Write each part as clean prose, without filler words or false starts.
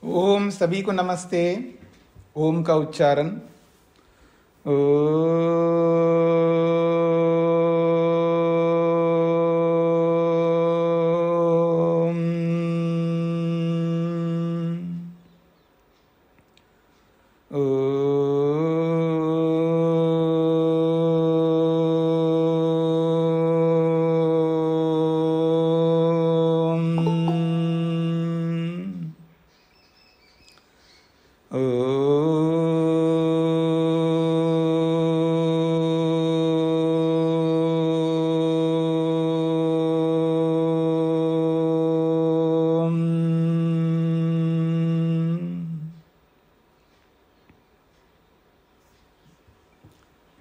ओम सभी को नमस्ते। ओम का उच्चारण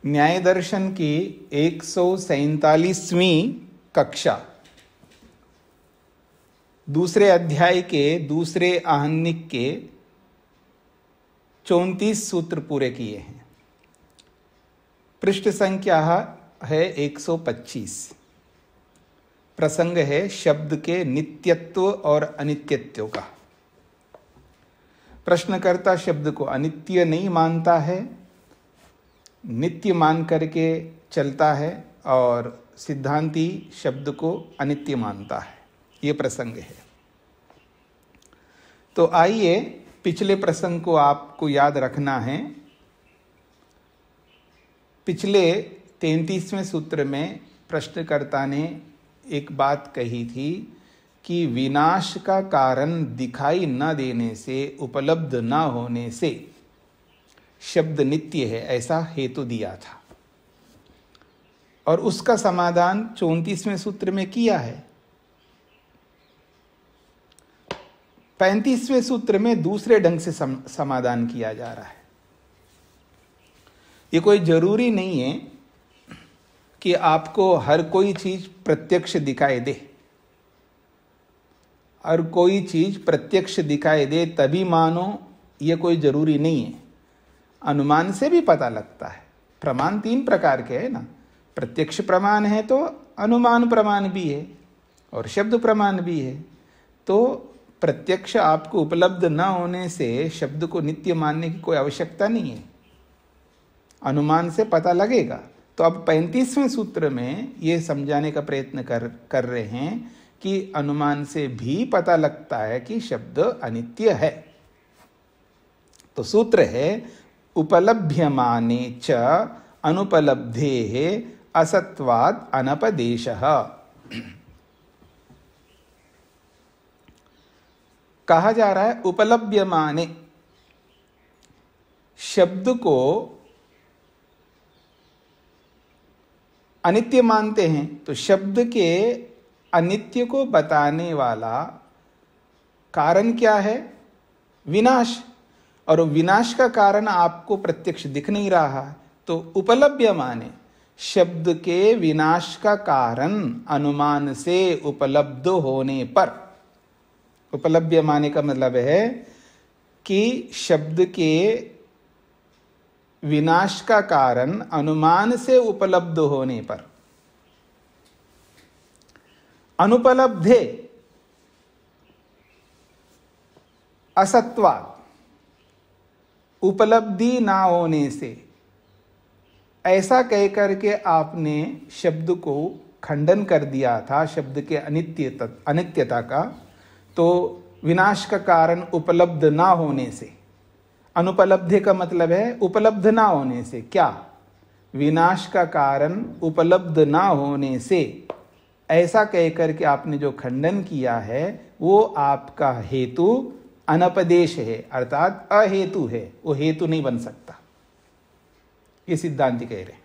न्याय दर्शन की 147वीं कक्षा दूसरे अध्याय के दूसरे आहनिक के 34 सूत्र पूरे किए हैं। पृष्ठ संख्या है 125। प्रसंग है शब्द के नित्यत्व और अनित्यत्व का। प्रश्नकर्ता शब्द को अनित्य नहीं मानता है, नित्य मान करके चलता है, और सिद्धांती शब्द को अनित्य मानता है। ये प्रसंग है। तो आइए पिछले प्रसंग को आपको याद रखना है। पिछले 33वें सूत्र में प्रश्नकर्ता ने एक बात कही थी कि विनाश का कारण दिखाई न देने से, उपलब्ध न होने से शब्द नित्य है, ऐसा हेतु दिया था। और उसका समाधान 34वें सूत्र में किया है। 35वें सूत्र में दूसरे ढंग से समाधान किया जा रहा है। ये कोई जरूरी नहीं है कि आपको हर कोई चीज प्रत्यक्ष दिखाई दे। हर कोई चीज प्रत्यक्ष दिखाई दे तभी मानो, ये कोई जरूरी नहीं है। अनुमान से भी पता लगता है। प्रमाण 3 प्रकार के है ना। प्रत्यक्ष प्रमाण है तो अनुमान प्रमाण भी है, और शब्द प्रमाण भी है। तो प्रत्यक्ष आपको उपलब्ध न होने से शब्द को नित्य मानने की कोई आवश्यकता नहीं है, अनुमान से पता लगेगा। तो अब 35वें सूत्र में ये समझाने का प्रयत्न कर रहे हैं कि अनुमान से भी पता लगता है कि शब्द अनित्य है। तो सूत्र है उपलभ्यमाने च अनुपलब्धेः असत्वात् अनपदेशः। कहा जा रहा है उपलभ्यमाने, शब्द को अनित्य मानते हैं तो शब्द के अनित्य को बताने वाला कारण क्या है? विनाश। और विनाश का कारण आपको प्रत्यक्ष दिख नहीं रहा, तो उपलभ्य माने शब्द के विनाश का कारण अनुमान से उपलब्ध होने पर। उपलभ्य माने का मतलब है कि शब्द के विनाश का कारण अनुमान से उपलब्ध होने पर। अनुपलब्धे असत्वात्, उपलब्धि ना होने से, ऐसा कहकर के आपने शब्द को खंडन कर दिया था, शब्द के अनित्यता का। तो विनाश का कारण उपलब्ध ना होने से, अनुपलब्धि का मतलब है उपलब्ध ना होने से। क्या? विनाश का कारण उपलब्ध ना होने से, ऐसा कहकर के आपने जो खंडन किया है वो आपका हेतु अनपदेश है, अर्थात अहेतु है। वो हेतु नहीं बन सकता, ये सिद्धांति कह रहे हैं।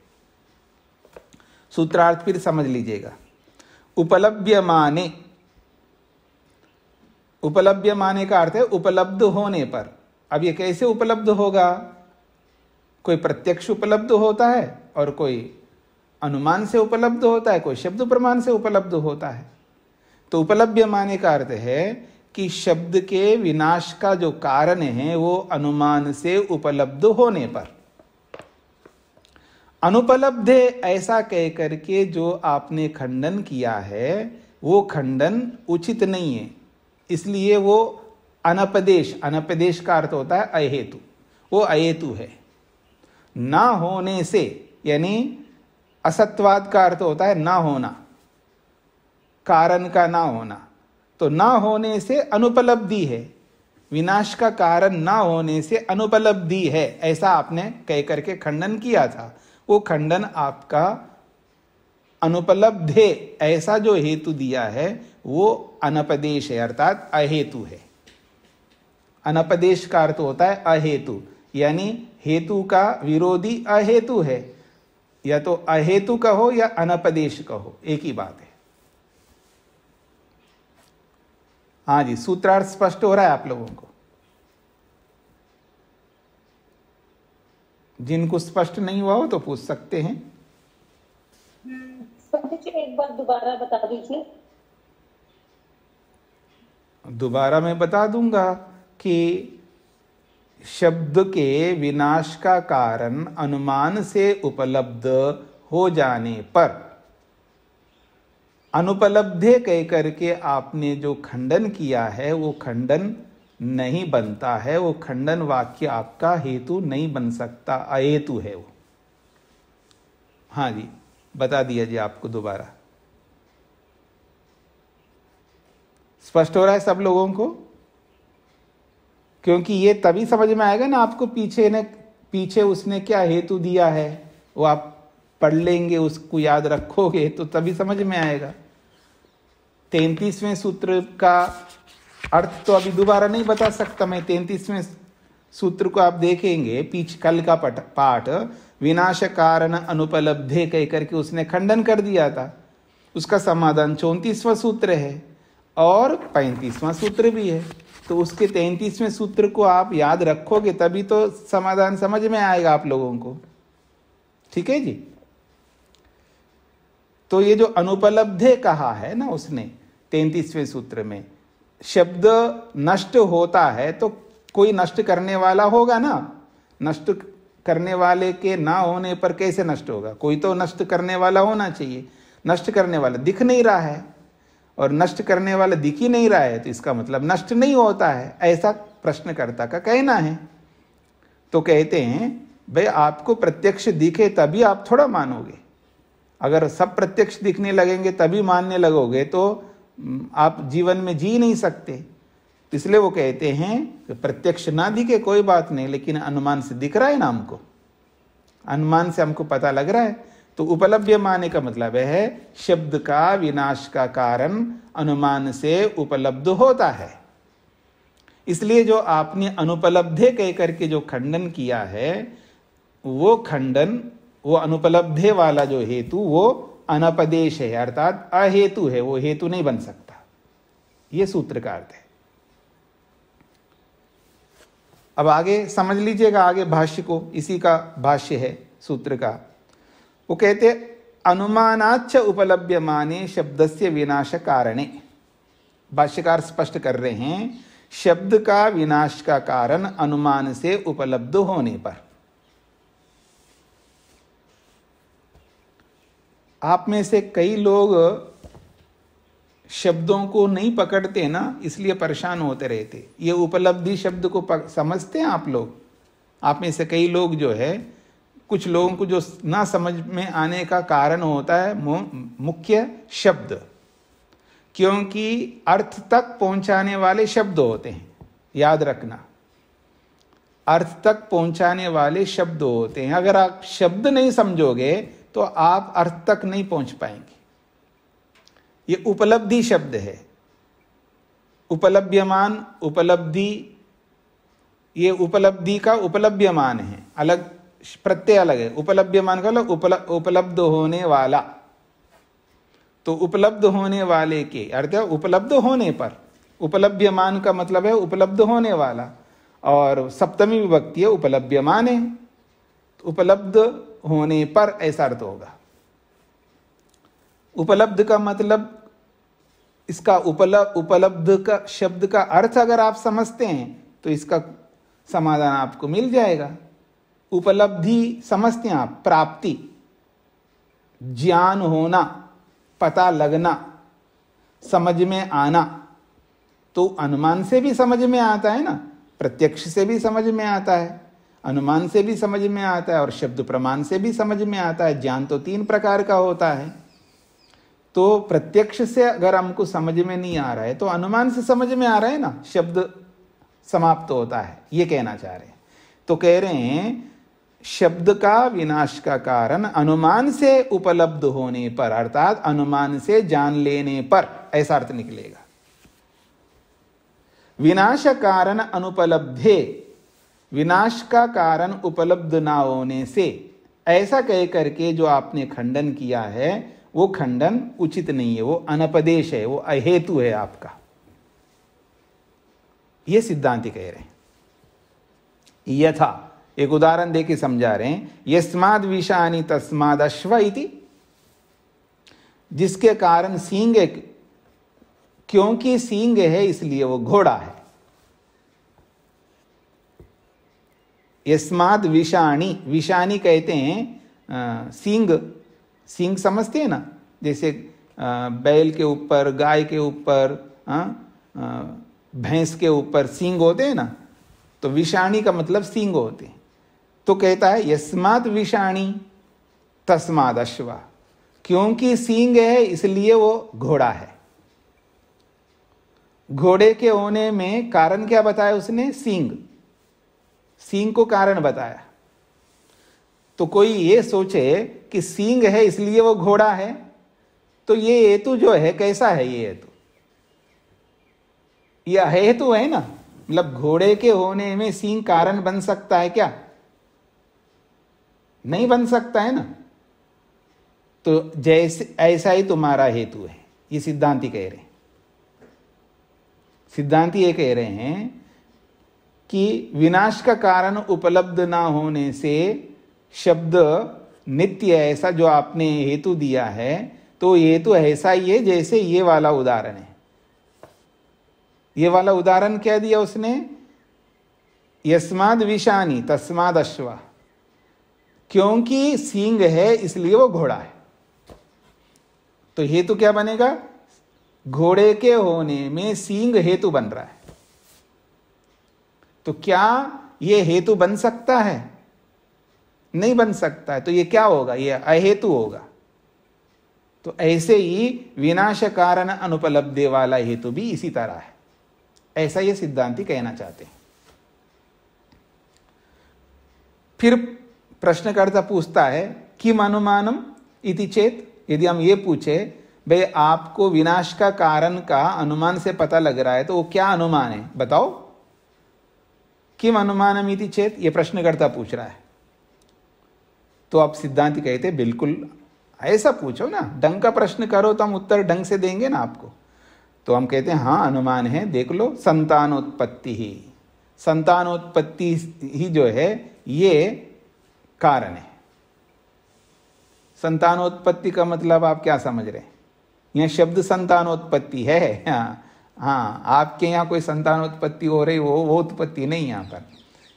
सूत्रार्थ फिर समझ लीजिएगा। उपलभ्य माने, उपलभ्य माने का अर्थ है उपलब्ध होने पर। अब ये कैसे उपलब्ध होगा? कोई प्रत्यक्ष उपलब्ध होता है और कोई अनुमान से उपलब्ध होता है, कोई शब्द प्रमाण से उपलब्ध होता है। तो उपलभ्य माने का अर्थ है कि शब्द के विनाश का जो कारण है वो अनुमान से उपलब्ध होने पर। अनुपलब्धे ऐसा कह करके जो आपने खंडन किया है वो खंडन उचित नहीं है, इसलिए वो अनपदेश, अनपदेश का अर्थ होता है अहेतु, वो अहेतु है। ना होने से यानी असत्वाद का अर्थ होता है ना होना, कारण का ना होना। तो ना होने से अनुपलब्धि है, विनाश का कारण ना होने से अनुपलब्धि है, ऐसा आपने कह करके खंडन किया था। वो खंडन आपका अनुपलब्धे ऐसा जो हेतु दिया है वो अनपदेश है, अर्थात अहेतु है। अनपदेश का अर्थ होता है अहेतु, यानी हेतु का विरोधी अहेतु है। या तो अहेतु कहो या अनपदेश कहो, एक ही बात है। हाँ जी, सूत्रार्थ स्पष्ट हो रहा है आप लोगों को? जिनको स्पष्ट नहीं हुआ हो तो पूछ सकते हैं। एक बार दोबारा बता दीजिए। दोबारा मैं बता दूंगा कि शब्द के विनाश का कारण अनुमान से उपलब्ध हो जाने पर अनुपलब्धे कह करके आपने जो खंडन किया है वो खंडन नहीं बनता है, वो खंडन वाक्य आपका हेतु नहीं बन सकता, अहेतु है वो। हाँ जी, बता दिया जी आपको दोबारा। स्पष्ट हो रहा है सब लोगों को? क्योंकि ये तभी समझ में आएगा ना आपको, पीछे उसने क्या हेतु दिया है वो आप पढ़ लेंगे, उसको याद रखोगे तो तभी समझ में आएगा। 33वें सूत्र का अर्थ तो अभी दोबारा नहीं बता सकता मैं। 33वें सूत्र को आप देखेंगे, कल का पाठ विनाश कारण अनुपलब्धे कह करके उसने खंडन कर दिया था। उसका समाधान 34वां सूत्र है और 35वां सूत्र भी है। तो उसके 33वें सूत्र को आप याद रखोगे तभी तो समाधान समझ में आएगा आप लोगों को। ठीक है जी? तो ये जो अनुपलब्धे कहा है ना उसने 33वें सूत्र में, शब्द नष्ट होता है तो कोई नष्ट करने वाला होगा ना। नष्ट करने वाले के ना होने पर कैसे नष्ट होगा? कोई तो नष्ट करने वाला होना चाहिए। नष्ट करने वाला दिख नहीं रहा है और नष्ट करने वाला दिख ही नहीं रहा है तो इसका मतलब नष्ट नहीं होता है, ऐसा प्रश्नकर्ता का कहना है। तो कहते हैं भाई आपको प्रत्यक्ष दिखे तभी आप थोड़ा मानोगे। अगर सब प्रत्यक्ष दिखने लगेंगे तभी मानने लगोगे तो आप जीवन में जी नहीं सकते। इसलिए वो कहते हैं कि प्रत्यक्ष ना दिखे कोई बात नहीं, लेकिन अनुमान से दिख रहा है ना हमको, अनुमान से हमको पता लग रहा है। तो उपलब्ध माने का मतलब है शब्द का विनाश का कारण अनुमान से उपलब्ध होता है। इसलिए जो आपने अनुपलब्धे कह करके जो खंडन किया है वो खंडन, वो अनुपलब्धे वाला जो हेतु वो अनपदेश है, अर्थात अहेतु है, वो हेतु नहीं बन सकता। ये सूत्र का अर्थ है। अब आगे समझ लीजिएगा, आगे भाष्य को, इसी का भाष्य है सूत्र का। वो कहते अनुमानाच्च उपलभ्यमाने शब्दस्य विनाश कारणे। भाष्यकार स्पष्ट कर रहे हैं शब्द का विनाश का कारण अनुमान से उपलब्ध होने पर। आप में से कई लोग शब्दों को नहीं पकड़ते ना, इसलिए परेशान होते रहते। ये उपलब्धि शब्द को समझते हैं आप लोग? आप में से कई लोग जो है, कुछ लोगों को जो ना समझ में आने का कारण होता है मुख्य शब्द, क्योंकि अर्थ तक पहुंचाने वाले शब्द होते हैं। याद रखना, अर्थ तक पहुंचाने वाले शब्द होते हैं। अगर आप शब्द नहीं समझोगे तो आप अर्थ तक नहीं पहुंच पाएंगे। ये उपलब्धि शब्द है। उपलभ्यमान, उपलब्धि, ये उपलब्धि का उपलभ्यमान है, अलग प्रत्यय अलग है। उपलभ्यमान का मतलब उपलब्ध होने वाला। तो उपलब्ध होने वाले के अर्थ है उपलब्ध होने पर। उपलभ्यमान का मतलब है उपलब्ध होने वाला, और सप्तमी विभक्ति है उपलभ्यमान है, तो उपलब्ध होने पर ऐसा अर्थ होगा। उपलब्ध का मतलब, इसका उपलब्ध का शब्द का अर्थ अगर आप समझते हैं तो इसका समाधान आपको मिल जाएगा। उपलब्धि समझते हैं आप, प्राप्ति, ज्ञान होना, पता लगना, समझ में आना, तो अनुमान से भी समझ में आता है ना, प्रत्यक्ष से भी समझ में आता है, अनुमान से भी समझ में आता है और शब्द प्रमाण से भी समझ में आता है। ज्ञान तो 3 प्रकार का होता है। तो प्रत्यक्ष से अगर हमको समझ में नहीं आ रहा है तो अनुमान से समझ में आ रहा है ना, शब्द समाप्त होता है, ये कहना चाह रहे हैं। तो कह रहे हैं शब्द का विनाश का कारण अनुमान से उपलब्ध होने पर, अर्थात अनुमान से जान लेने पर, ऐसा अर्थ निकलेगा। विनाश कारण अनुपलब्धे, विनाश का कारण उपलब्ध ना होने से, ऐसा कह करके जो आपने खंडन किया है वो खंडन उचित नहीं है, वो अनपदेश है, वो अहेतु है आपका। ये सिद्धांति कह रहे हैं। यथा, एक उदाहरण देके समझा रहे हैं, यस्माद् विषानि तस्माद् अश्व इति, जिसके कारण सींग है, क्योंकि सींग है इसलिए वो घोड़ा है। यस्माद् विषाणि, विषाणि कहते हैं सींग, सींग समझते हैं ना, जैसे बैल के ऊपर, गाय के ऊपर, भैंस के ऊपर सींग होते हैं ना, तो विषाणी का मतलब सींग होते हैं। तो कहता है यस्मात् विषाणी तस्माद् अश्वा, क्योंकि सींग है इसलिए वो घोड़ा है। घोड़े के होने में कारण क्या बताया उसने? सींग, सींग को कारण बताया। तो कोई ये सोचे कि सींग है इसलिए वो घोड़ा है, तो ये हेतु जो है कैसा है? ये हेतु, ये अहेतु है ना, मतलब घोड़े के होने में सींग कारण बन सकता है क्या? नहीं बन सकता है ना। तो जैसे ऐसा ही तुम्हारा हेतु है, ये सिद्धांति कह रहे हैं। सिद्धांति ये कह रहे हैं कि विनाश का कारण उपलब्ध ना होने से शब्द नित्य, ऐसा जो आपने हेतु दिया है, तो हेतु ऐसा ही है जैसे ये वाला उदाहरण है। ये वाला उदाहरण क्या दिया उसने? यस्माद् विषानि तस्माद् अश्वा, क्योंकि सींग है इसलिए वो घोड़ा है। तो हेतु क्या बनेगा? घोड़े के होने में सींग हेतु बन रहा है। तो क्या ये हेतु बन सकता है? नहीं बन सकता है। तो ये क्या होगा? ये अहेतु होगा। तो ऐसे ही विनाश कारण अनुपलब्धि वाला हेतु भी इसी तरह है, ऐसा ये सिद्धांति कहना चाहते हैं। फिर प्रश्नकर्ता पूछता है किम अनुमानम इति चेत, यदि हम ये पूछे भाई आपको विनाश का कारण का अनुमान से पता लग रहा है तो वो क्या अनुमान है बताओ? किम अनुमानम इति चेत, ये प्रश्नकर्ता पूछ रहा है। तो आप सिद्धांति कहते बिल्कुल ऐसा पूछो ना, ढंग का प्रश्न करो तो हम उत्तर ढंग से देंगे ना आपको। तो हम कहते हैं हाँ अनुमान है, देख लो संतानोत्पत्ति ही, संतानोत्पत्ति ही जो है ये कारण है। संतानोत्पत्ति का मतलब आप क्या समझ रहे हैं? यह शब्द संतानोत्पत्ति है। हाँ, आपके यहाँ कोई संतानोत्पत्ति हो रही वो उत्पत्ति नहीं। यहाँ पर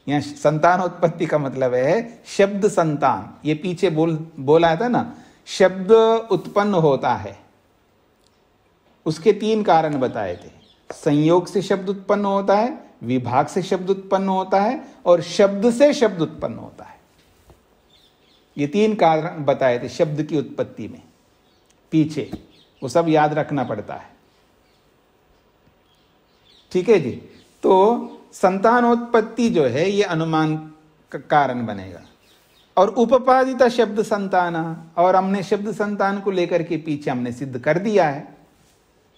यहाँ संतानोत्पत्ति का मतलब है शब्द संतान। ये पीछे बोला था ना, शब्द उत्पन्न होता है, उसके 3 कारण बताए थे। संयोग से शब्द उत्पन्न होता है, विभाग से शब्द उत्पन्न होता है और शब्द से शब्द उत्पन्न होता है। ये 3 कारण बताए थे शब्द की उत्पत्ति में पीछे, वो सब याद रखना पड़ता है। ठीक है जी। तो संतानोत्पत्ति जो है ये अनुमान का कारण बनेगा। और उपपादित शब्द संताना, और हमने शब्द संतान को लेकर के पीछे हमने सिद्ध कर दिया है।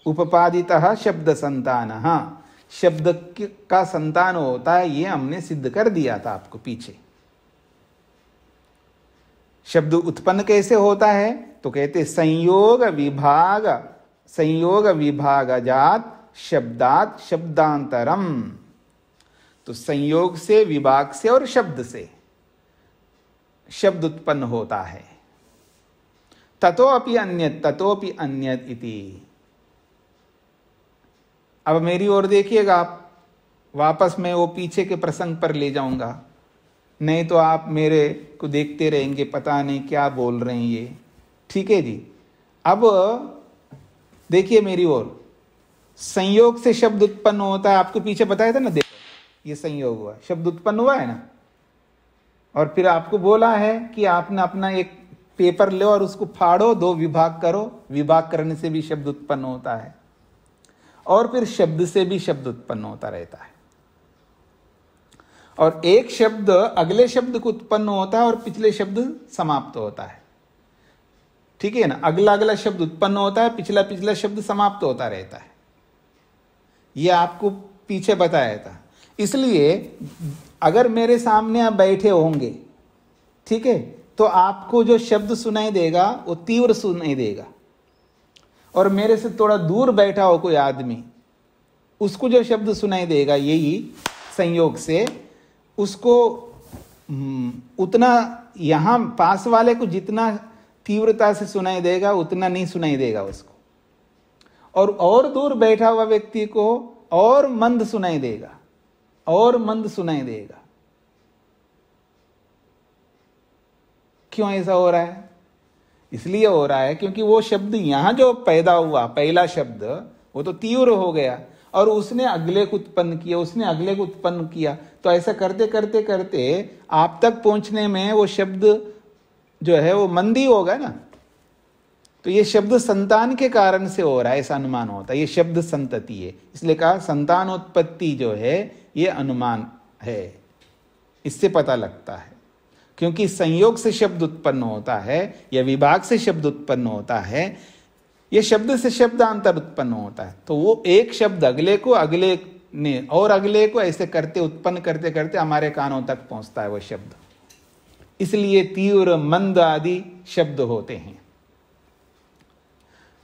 उपपादितः शब्द संतान, हाँ शब्द का संतान होता है, ये हमने सिद्ध कर दिया था आपको पीछे। शब्द उत्पन्न कैसे होता है? तो कहते संयोग विभागजात शब्दात शब्दांतरम। तो संयोग से, विभाग से और शब्द से शब्द उत्पन्न होता है। ततोपि अन्यत इति। अब मेरी ओर देखिएगा आप, वापस मैं वो पीछे के प्रसंग पर ले जाऊंगा, नहीं तो आप मेरे को देखते रहेंगे, पता नहीं क्या बोल रहे हैं ये। ठीक है जी। अब देखिए मेरी ओर, संयोग से शब्द उत्पन्न होता है, आपको पीछे बताया था ना, देखो ये संयोग हुआ, शब्द उत्पन्न हुआ है ना। और फिर आपको बोला है कि आपने अपना एक पेपर लो और उसको फाड़ो, 2 विभाग करो, विभाग करने से भी शब्द उत्पन्न होता है, और फिर शब्द से भी शब्द उत्पन्न होता रहता है। और एक शब्द अगले शब्द को उत्पन्न होता है और पिछले शब्द समाप्त होता है, ठीक है ना। अगला अगला शब्द उत्पन्न होता है, पिछला पिछला शब्द समाप्त होता रहता है। यह आपको पीछे बताया था। इसलिए अगर मेरे सामने आप बैठे होंगे, ठीक है, तो आपको जो शब्द सुनाई देगा वो तीव्र सुनाई देगा। और मेरे से थोड़ा दूर बैठा हो कोई आदमी, उसको जो शब्द सुनाई देगा यही संयोग से, उसको उतना यहाँ पास वाले को जितना तीव्रता से सुनाई देगा उतना नहीं सुनाई देगा उसको, और दूर बैठा हुआ व्यक्ति को और मंद सुनाई देगा, और मंद सुनाई देगा। क्यों ऐसा हो रहा है? इसलिए हो रहा है क्योंकि वो शब्द यहां जो पैदा हुआ, पहला शब्द, वो तो तीव्र हो गया और उसने अगले को उत्पन्न किया, उसने अगले को उत्पन्न किया। तो ऐसा करते करते करते आप तक पहुंचने में वो शब्द जो है वो मंदी होगा ना। तो ये शब्द संतान के कारण से हो रहा है, ऐसा अनुमान होता है। ये शब्द संतति है, इसलिए कहा संतानोत्पत्ति जो है ये अनुमान है, इससे पता लगता है। क्योंकि संयोग से शब्द उत्पन्न होता है या विभाग से शब्द उत्पन्न होता है, ये शब्द से शब्दांतर उत्पन्न होता है। तो वो एक शब्द अगले को, अगले ने और अगले को, ऐसे करते उत्पन्न करते करते हमारे कानों तक पहुंचता है वो शब्द। इसलिए तीव्र मंद आदि शब्द होते हैं।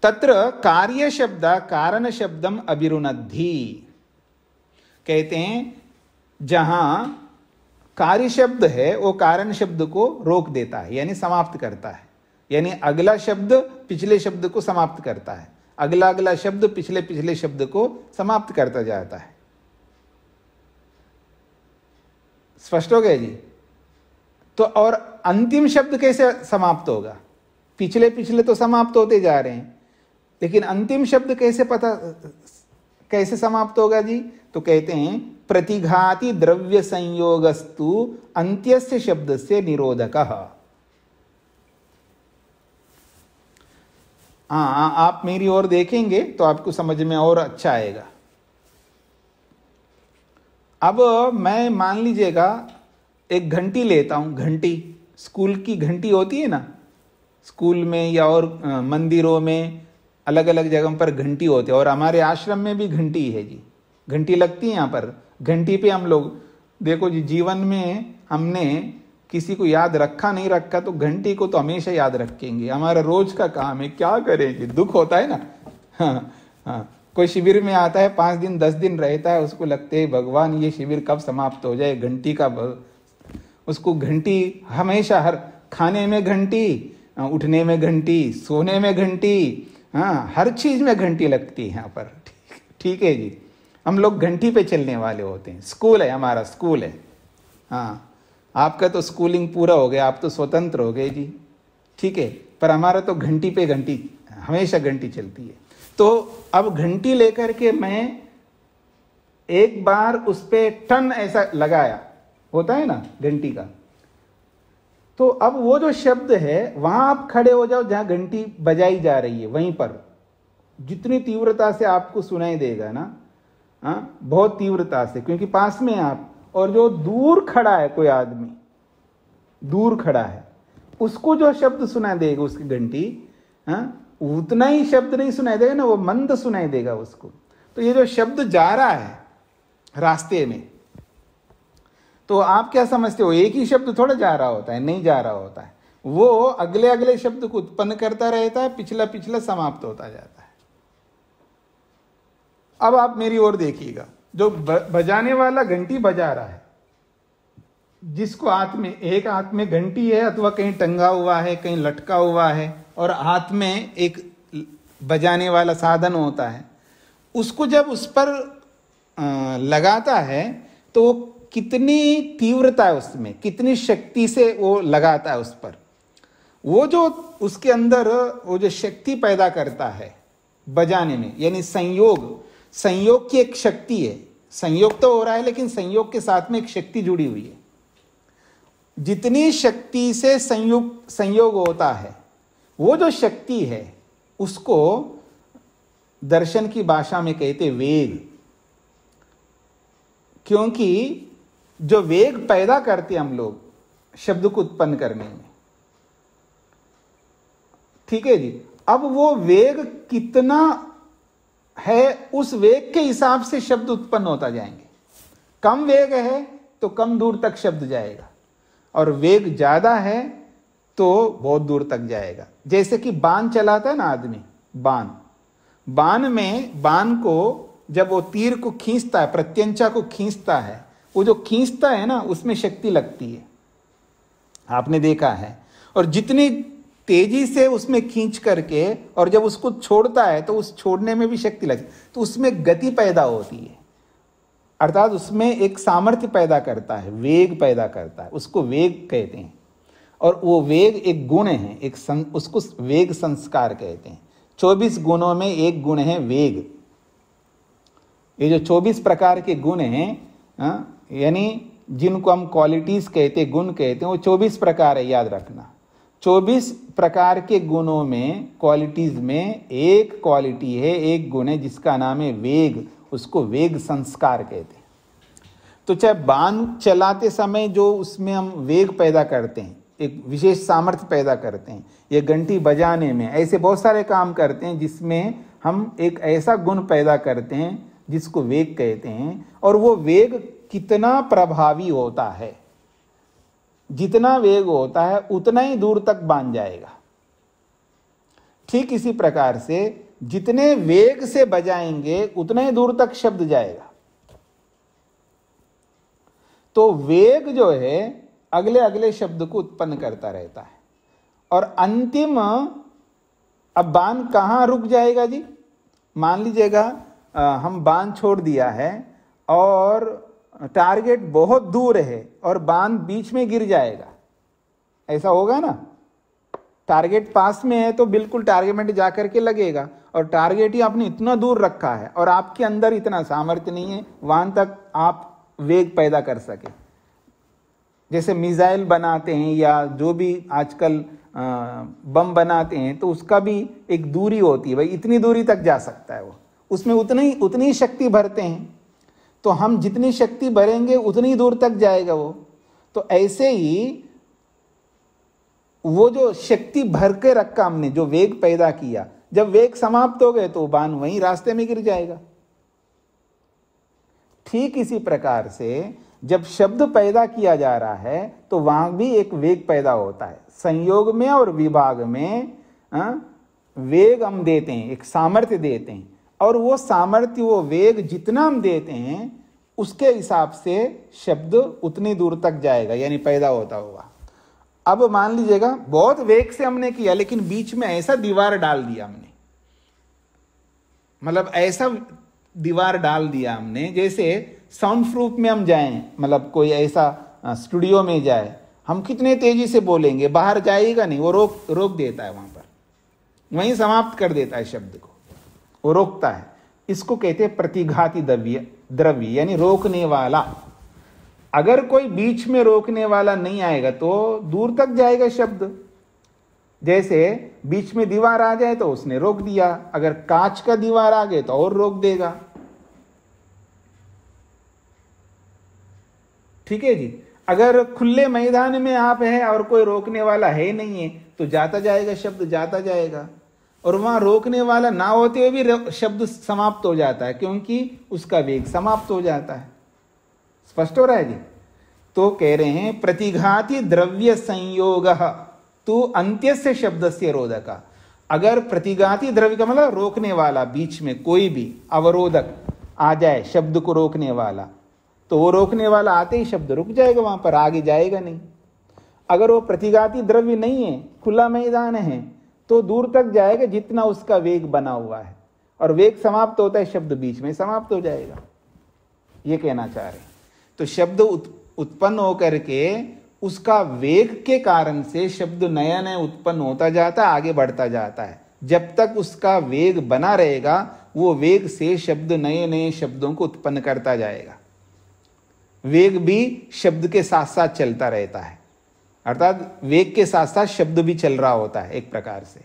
तत्र कार्य शब्द कारण शब्दम अभिरुणद्धि, कहते हैं जहां कार्य शब्द है वो कारण शब्द को रोक देता है, यानी समाप्त करता है। यानी अगला शब्द पिछले शब्द को समाप्त करता है, अगला अगला शब्द पिछले पिछले शब्द को समाप्त करता जाता है। स्पष्ट हो गया जी? तो और अंतिम शब्द कैसे समाप्त होगा? पिछले पिछले तो समाप्त होते जा रहे हैं, लेकिन अंतिम शब्द कैसे समाप्त होगा जी? तो कहते हैं प्रतिघाति द्रव्य संयोगस्तु अंत्यस्य शब्दस्य निरोधकः। आप मेरी ओर देखेंगे तो आपको समझ में और अच्छा आएगा। अब मैं मान लीजिएगा एक घंटी लेता हूं, घंटी, स्कूल की घंटी होती है ना, स्कूल में या और मंदिरों में अलग अलग जगह पर घंटी होती है, और हमारे आश्रम में भी घंटी है जी, घंटी लगती है यहाँ पर। घंटी पे हम लोग देखो जी, जीवन में हमने किसी को याद रखा नहीं रखा, तो घंटी को तो हमेशा याद रखेंगे। हमारा रोज का काम है, क्या करें जी, दुख होता है ना। हाँ, कोई शिविर में आता है, 5 दिन 10 दिन रहता है, उसको लगते है भगवान ये शिविर कब समाप्त हो जाए, घंटी का उसको घंटी हमेशा, हर खाने में घंटी, उठने में घंटी, सोने में घंटी, हाँ हर चीज में घंटी लगती है यहाँ पर। ठीक है जी, हम लोग घंटी पे चलने वाले होते हैं। स्कूल है हमारा, स्कूल है। हाँ, आपका तो स्कूलिंग पूरा हो गया, आप तो स्वतंत्र हो गए जी, ठीक है, पर हमारा तो घंटी पे घंटी, हमेशा घंटी चलती है। तो अब घंटी लेकर के मैं एक बार उस पे टन ऐसा लगाया, होता है ना घंटी का, तो अब वो जो शब्द है वहां आप खड़े हो जाओ जहां घंटी बजाई जा रही है, वहीं पर जितनी तीव्रता से आपको सुनाई देगा ना, बहुत तीव्रता से, क्योंकि पास में आप, और जो दूर खड़ा है कोई आदमी, दूर खड़ा है, उसको जो शब्द सुनाई देगा उसकी घंटी, उतना ही शब्द नहीं सुनाई देगा ना, वो मंद सुनाई देगा उसको। तो ये जो शब्द जा रहा है रास्ते में, तो आप क्या समझते हो, एक ही शब्द थोड़ा जा रहा होता है? नहीं जा रहा होता है, वो अगले अगले शब्द को उत्पन्न करता रहता है, पिछला पिछला समाप्त होता जाता है। अब आप मेरी ओर देखिएगा, जो बजाने वाला घंटी बजा रहा है, जिसको हाथ में, एक हाथ में घंटी है अथवा कहीं टंगा हुआ है, कहीं लटका हुआ है, और हाथ में एक बजाने वाला साधन होता है, उसको जब उस पर लगाता है तो वो कितनी तीव्रता है उसमें, कितनी शक्ति से वो लगाता है उस पर, वो जो उसके अंदर वो जो शक्ति पैदा करता है बजाने में, यानी संयोग, संयोग की एक शक्ति है, संयोग तो हो रहा है लेकिन संयोग के साथ में एक शक्ति जुड़ी हुई है। जितनी शक्ति से संयोग होता है, वो जो शक्ति है उसको दर्शन की भाषा में कहते वेग। क्योंकि जो वेग पैदा करते हम लोग शब्द को उत्पन्न करने में, ठीक है जी, अब वो वेग कितना है उस वेग के हिसाब से शब्द उत्पन्न होता जाएंगे। कम वेग है तो कम दूर तक शब्द जाएगा, और वेग ज्यादा है तो बहुत दूर तक जाएगा। जैसे कि बाण चलाता है ना आदमी, बाण में बाण को जब वो तीर को खींचता है, प्रत्यंचा को खींचता है, वो जो खींचता है ना उसमें शक्ति लगती है, आपने देखा है। और जितनी तेजी से उसमें खींच करके और जब उसको छोड़ता है तो उस छोड़ने में भी शक्ति लगती है, तो उसमें गति पैदा होती है, अर्थात उसमें एक सामर्थ्य पैदा करता है, वेग पैदा करता है, उसको वेग कहते हैं। और वो वेग एक गुण है, उसको वेग संस्कार कहते हैं। 24 गुणों में एक गुण है वेग। ये जो 24 प्रकार के गुण हैं, यानी जिनको हम क्वालिटीज कहते, गुण कहते हैं, वो 24 प्रकार है, याद रखना। 24 प्रकार के गुणों में, क्वालिटीज में एक क्वालिटी है, एक गुण है जिसका नाम है वेग, उसको वेग संस्कार कहते हैं। तो चाहे बाण चलाते समय जो उसमें हम वेग पैदा करते हैं, एक विशेष सामर्थ्य पैदा करते हैं, या घंटी बजाने में, ऐसे बहुत सारे काम करते हैं जिसमें हम एक ऐसा गुण पैदा करते हैं जिसको वेग कहते हैं। और वो वेग कितना प्रभावी होता है, जितना वेग होता है उतना ही दूर तक बांध जाएगा। ठीक इसी प्रकार से जितने वेग से बजाएंगे उतने ही दूर तक शब्द जाएगा। तो वेग जो है अगले अगले शब्द को उत्पन्न करता रहता है, और अंतिम, अब बाण कहां रुक जाएगा जी? मान लीजिएगा हम बाण छोड़ दिया है और टारगेट बहुत दूर है और बाण बीच में गिर जाएगा, ऐसा होगा ना? टारगेट पास में है तो बिल्कुल टारगेट में जाकर के लगेगा, और टारगेट ही आपने इतना दूर रखा है और आपके अंदर इतना सामर्थ्य नहीं है वहां तक आप वेग पैदा कर सके। जैसे मिसाइल बनाते हैं या जो भी आजकल बम बनाते हैं, तो उसका भी एक दूरी होती है, भाई इतनी दूरी तक जा सकता है वो, उसमें उतनी शक्ति भरते हैं। तो हम जितनी शक्ति भरेंगे उतनी दूर तक जाएगा वो। तो ऐसे ही वो जो शक्ति भर के रखा हमने, जो वेग पैदा किया, जब वेग समाप्त हो गए तो बाण वहीं रास्ते में गिर जाएगा। ठीक इसी प्रकार से जब शब्द पैदा किया जा रहा है तो वहां भी एक वेग पैदा होता है। संयोग में और विभाग में वेग हम देते हैं, एक सामर्थ्य देते हैं, और वो सामर्थ्य, वो वेग जितना हम देते हैं उसके हिसाब से शब्द उतनी दूर तक जाएगा, यानी पैदा होता होगा। अब मान लीजिएगा बहुत वेग से हमने किया लेकिन बीच में ऐसा दीवार डाल दिया हमने, मतलब ऐसा दीवार डाल दिया हमने, जैसे साउंड प्रूफ में हम जाएं, मतलब कोई ऐसा स्टूडियो में जाए, हम कितने तेजी से बोलेंगे, बाहर जाएगा नहीं, वो रोक देता है, वहां पर वहीं समाप्त कर देता है शब्द को, वो रोकता है। इसको कहते हैं प्रतिघाती द्रव्य, यानी रोकने वाला। अगर कोई बीच में रोकने वाला नहीं आएगा तो दूर तक जाएगा शब्द। जैसे बीच में दीवार आ जाए तो उसने रोक दिया, अगर कांच का दीवार आ गए तो और रोक देगा। ठीक है जी। अगर खुले मैदान में आप हैं और कोई रोकने वाला है नहीं है तो जाता जाएगा शब्द, जाता जाएगा, और वहां रोकने वाला ना होते हुए भी शब्द समाप्त हो जाता है, क्योंकि उसका वेग समाप्त हो जाता है। स्पष्ट हो रहा है जी? तो कह रहे हैं प्रतिघाती द्रव्य संयोग तो अंत्यस्य शब्दस्य रोधक। अगर प्रतिघाती द्रव्य का मतलब रोकने वाला, बीच में कोई भी अवरोधक आ जाए शब्द को रोकने वाला, तो वो रोकने वाला आते ही शब्द रुक जाएगा, वहां पर आगे जाएगा नहीं। अगर वो प्रतिघाती द्रव्य नहीं है, खुला मैदान है, तो दूर तक जाएगा जितना उसका वेग बना हुआ है, और वेग समाप्त होता है शब्द बीच में समाप्त हो जाएगा, ये कहना चाह रहे हैं। तो शब्द उत्पन्न होकर के उसका वेग के कारण से शब्द नया नया उत्पन्न होता जाता है, आगे बढ़ता जाता है। जब तक उसका वेग बना रहेगा वो वेग से शब्द नए नए शब्दों को उत्पन्न करता जाएगा। वेग भी शब्द के साथ साथ चलता रहता है, अर्थात वेग के साथ साथ शब्द भी चल रहा होता है एक प्रकार से।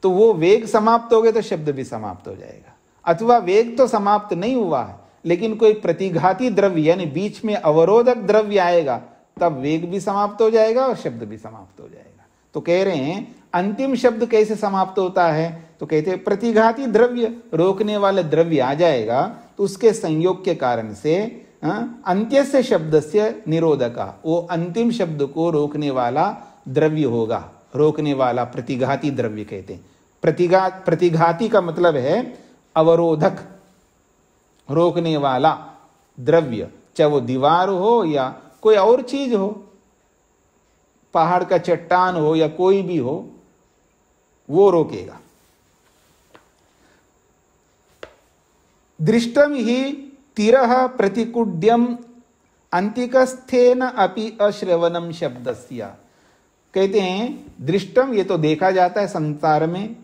तो वो वेग समाप्त हो गए तो शब्द भी समाप्त हो जाएगा। अथवा वेग तो समाप्त नहीं हुआ है, लेकिन कोई प्रतिघाती द्रव्य यानी बीच में अवरोधक द्रव्य आएगा, तब वेग भी समाप्त हो जाएगा और शब्द भी समाप्त हो जाएगा। तो कह रहे हैं अंतिम शब्द कैसे समाप्त होता है, तो कहते हैं प्रतिघाती द्रव्य, रोकने वाले द्रव्य आ जाएगा तो उसके संयोग के कारण से अंत्यस्य शब्दस्य निरोधका, वो अंतिम शब्द को रोकने वाला द्रव्य होगा। रोकने वाला प्रतिघाती द्रव्य कहते हैं। प्रतिघाती का मतलब है अवरोधक, रोकने वाला द्रव्य, चाहे वो दीवार हो या कोई और चीज हो, पहाड़ का चट्टान हो या कोई भी हो, वो रोकेगा। दृष्टम ही तिरः प्रतिकुड्यम अंतिकस्थेन अपि अश्रवणम शब्दस्य। कहते हैं दृष्टम, ये तो देखा जाता है संसार में।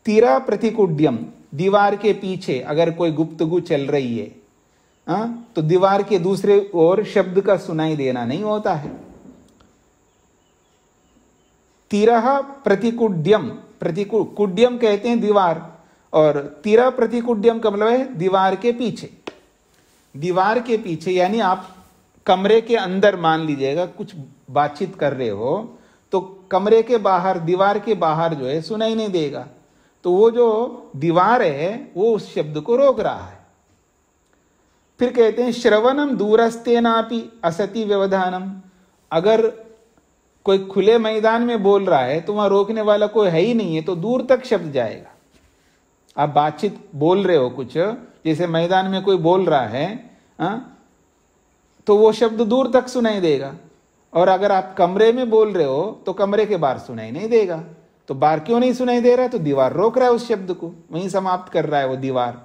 तिरः प्रतिकुड्यम, दीवार के पीछे अगर कोई गुप्तगु चल रही है तो दीवार के दूसरे ओर शब्द का सुनाई देना नहीं होता है। तिरः प्रतिकुड्यम, कुड्यम कहते हैं दीवार, और तिरः प्रतिकुड्यम का मतलब है दीवार के पीछे। दीवार के पीछे यानी आप कमरे के अंदर मान लीजिएगा कुछ बातचीत कर रहे हो, तो कमरे के बाहर, दीवार के बाहर जो है सुनाई नहीं देगा। तो वो जो दीवार है वो उस शब्द को रोक रहा है। फिर कहते हैं श्रवणम दूरस्थेनापि असति व्यवधानम, अगर कोई खुले मैदान में बोल रहा है तो वहां रोकने वाला कोई है ही नहीं है, तो दूर तक शब्द जाएगा। आप बातचीत बोल रहे हो कुछ, जैसे मैदान में कोई बोल रहा है तो वो शब्द दूर तक सुनाई देगा। और अगर आप कमरे में बोल रहे हो तो कमरे के बाहर सुनाई नहीं देगा। तो बाहर क्यों नहीं सुनाई दे रहा है, तो दीवार रोक रहा है उस शब्द को, वहीं समाप्त कर रहा है वो दीवार,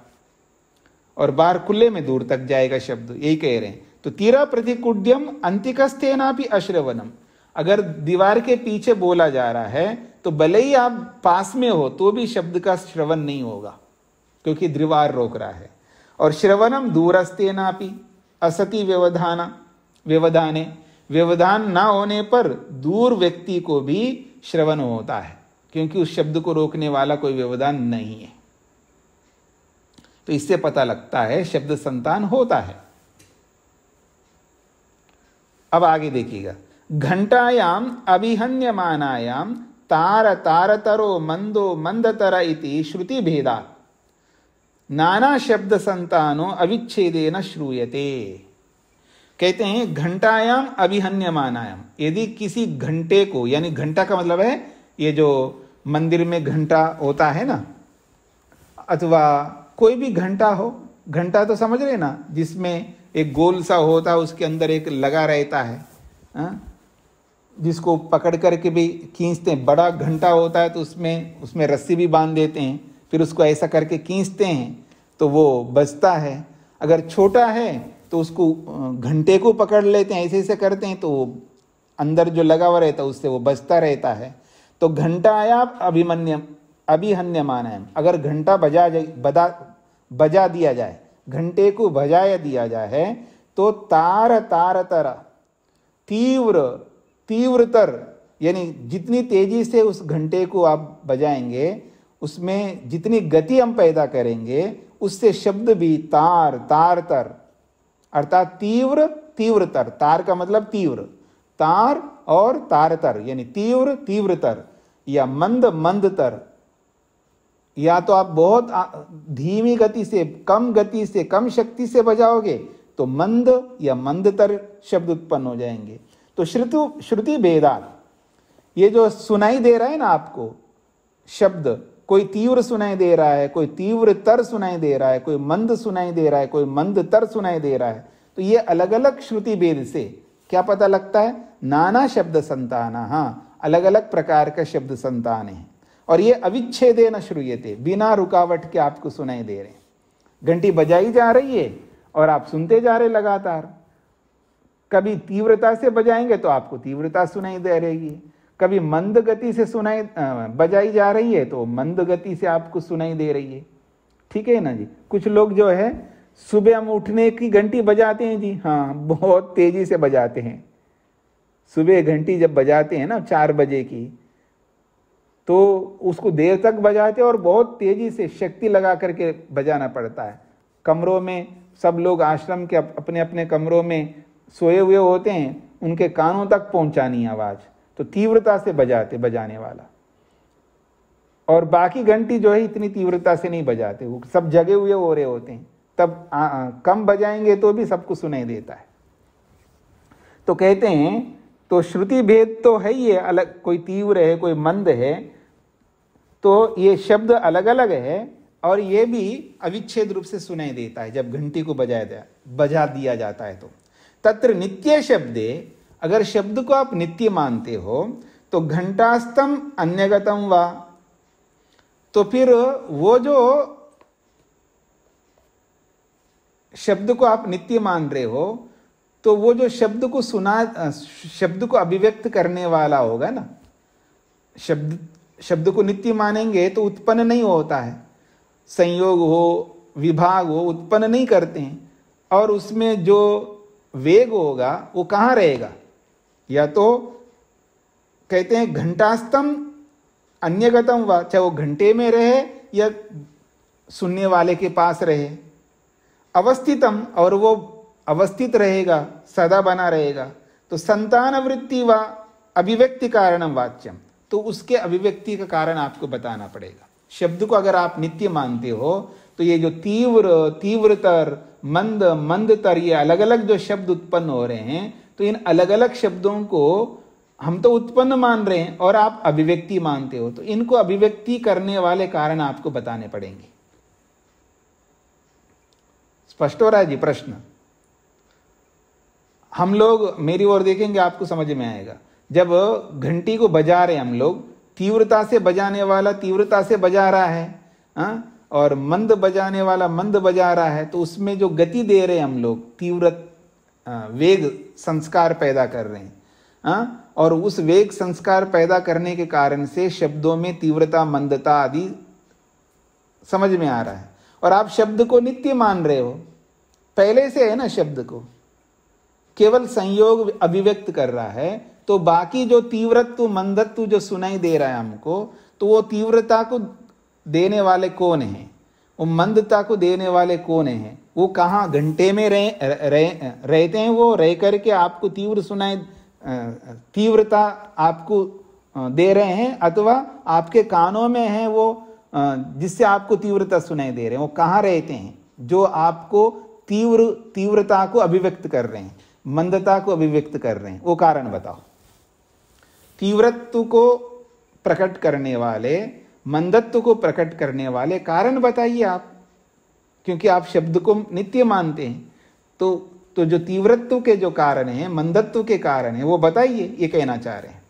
और बाहर खुले में दूर तक जाएगा शब्द, यही कह रहे हैं। तो तिरः प्रतिकुड्यम अंतिकस्थेनापि अश्रवणम, अगर दीवार के पीछे बोला जा रहा है तो भले ही आप पास में हो तो भी शब्द का श्रवण नहीं होगा, क्योंकि दीवार रोक रहा है। और श्रवणम दूरस्थेनापि असति व्यवधाने, व्यवधान ना होने पर दूर व्यक्ति को भी श्रवण होता है, क्योंकि उस शब्द को रोकने वाला कोई व्यवधान नहीं है। तो इससे पता लगता है शब्द संतान होता है। अब आगे देखिएगा, घंटायाम अभिहन्यमानायाम तार तारतरो मंदो मंदतर इति श्रुति भेदा नाना शब्द संतानो अविच्छेदेन श्रूयते। कहते हैं घंटायाम अभिहन्यमानायाम, यदि किसी घंटे को, यानी घंटा का मतलब है ये जो मंदिर में घंटा होता है ना, अथवा कोई भी घंटा हो, घंटा तो समझ रहे ना, जिसमें एक गोल सा होता है, उसके अंदर एक लगा रहता है, जिसको पकड़ करके भी खींचते हैं। बड़ा घंटा होता है तो उसमें रस्सी भी बांध देते हैं, फिर उसको ऐसा करके खींचते हैं तो वो बजता है। अगर छोटा है तो उसको घंटे को पकड़ लेते हैं, ऐसे ऐसे करते हैं तो वो अंदर जो लगा हुआ रहता है उससे वो बजता रहता है। तो घंटाया अभिहन्यमानायाम, अगर घंटा बजा दिया जाए, घंटे को बजाया दिया जाए तो तार तारतर, तीव्रतर, यानी जितनी तेजी से उस घंटे को आप बजाएंगे, उसमें जितनी गति हम पैदा करेंगे, उससे शब्द भी तार तारतर, अर्थात तीव्र तीव्रतर, तार का मतलब तीव्र, तार और तारतर यानी तीव्र तीव्रतर, या मंद मंदतर, या तो आप बहुत धीमी गति से, कम शक्ति से बजाओगे तो मंद या मंदतर शब्द उत्पन्न हो जाएंगे। तो श्रुति भेदात, ये जो सुनाई दे रहा है ना आपको शब्द, कोई तीव्र सुनाई दे रहा है, कोई तीव्रतर सुनाई दे रहा है, कोई मंद सुनाई दे रहा है, कोई मंदतर सुनाई दे रहा है, तो ये अलग अलग श्रुति भेद से क्या पता लगता है, नाना शब्द संतान, हाँ अलग अलग प्रकार का शब्द संतान है। और ये अविच्छेदेन श्रूयते, बिना रुकावट के आपको सुनाई दे रहे हैं। घंटी बजाई जा रही है और आप सुनते जा रहे लगातार। कभी तीव्रता से बजाएंगे तो आपको तीव्रता सुनाई दे रही है, कभी मंद गति से बजाई जा रही है तो मंद गति से आपको सुनाई दे रही है। ठीक है ना जी। कुछ लोग जो है सुबह हम उठने की घंटी बजाते हैं जी, हाँ बहुत तेजी से बजाते हैं। सुबह घंटी जब बजाते हैं ना 4 बजे की, तो उसको देर तक बजाते हैं और बहुत तेजी से शक्ति लगा करके बजाना पड़ता है। कमरों में सब लोग आश्रम के अपने अपने कमरों में सोए हुए होते हैं, उनके कानों तक पहुंचानी आवाज, तो तीव्रता से बजाने वाला। और बाकी घंटी जो है इतनी तीव्रता से नहीं बजाते, वो सब जगे हुए हो रहे होते हैं, तब कम बजाएंगे तो भी सबको सुनाई देता है। तो कहते हैं तो श्रुति भेद तो है ही है, अलग, कोई तीव्र है कोई मंद है, तो ये शब्द अलग अलग है और ये भी अविच्छेद रूप से सुनाई देता है जब घंटी को बजा दिया जाता है। तो तत्र नित्य शब्दे, अगर शब्द को आप नित्य मानते हो तो घंटास्तम अन्यगतम वा, तो फिर वो जो शब्द को आप नित्य मान रहे हो, तो वो जो शब्द को अभिव्यक्त करने वाला होगा ना, शब्द को नित्य मानेंगे तो उत्पन्न नहीं होता है, संयोग हो विभाग हो उत्पन्न नहीं करते हैं, और उसमें जो वेग होगा वो कहाँ रहेगा? या तो कहते हैं घंटास्तम अन्यगतम वा, चाहे वो घंटे में रहे या सुनने वाले के पास रहे, अवस्थितम, और वो अवस्थित रहेगा, सदा बना रहेगा। तो संतान वृत्ति व अभिव्यक्ति कारणम वाच्यम, तो उसके अभिव्यक्ति का कारण आपको बताना पड़ेगा। शब्द को अगर आप नित्य मानते हो तो ये जो तीव्रतर, मंद, मंदतर, ये अलग अलग जो शब्द उत्पन्न हो रहे हैं, तो इन अलग अलग शब्दों को हम तो उत्पन्न मान रहे हैं और आप अभिव्यक्ति मानते हो, तो इनको अभिव्यक्ति करने वाले कारण आपको बताने पड़ेंगे। स्पष्ट हो रहा है जी प्रश्न? हम लोग मेरी ओर देखेंगे आपको समझ में आएगा। जब घंटी को बजा रहे हम लोग, तीव्रता से बजाने वाला तीव्रता से बजा रहा है, और मंद बजाने वाला मंद बजा रहा है, तो उसमें जो गति दे रहे हैं हम लोग, तीव्र वेग संस्कार पैदा कर रहे हैं, और उस वेग संस्कार पैदा करने के कारण से शब्दों में तीव्रता, मंदता आदि समझ में आ रहा है। और आप शब्द को नित्य मान रहे हो, पहले से है ना, शब्द को केवल संयोग अभिव्यक्त कर रहा है, तो बाकी जो तीव्रत्व मंदत्व जो सुनाई दे रहा है हमको, तो वो तीव्रता को देने वाले कौन हैं, वो मंदता को देने वाले कौन हैं? वो कहाँ घंटे में रहते हैं, वो रह करके आपको तीव्रता आपको दे रहे हैं, अथवा आपके कानों में है वो जिससे आपको तीव्रता सुनाई दे रहे हैं? वो कहाँ रहते हैं जो आपको तीव्रता को अभिव्यक्त कर रहे हैं, मंदता को अभिव्यक्त कर रहे हैं? वो कारण बताओ। तीव्रत्व को प्रकट करने वाले, मंदत्व को प्रकट करने वाले कारण बताइए आप, क्योंकि आप शब्द को नित्य मानते हैं। तो जो तीव्रत्व के जो कारण है, मंदत्व के कारण है, वो बताइए, ये कहना चाह रहे हैं।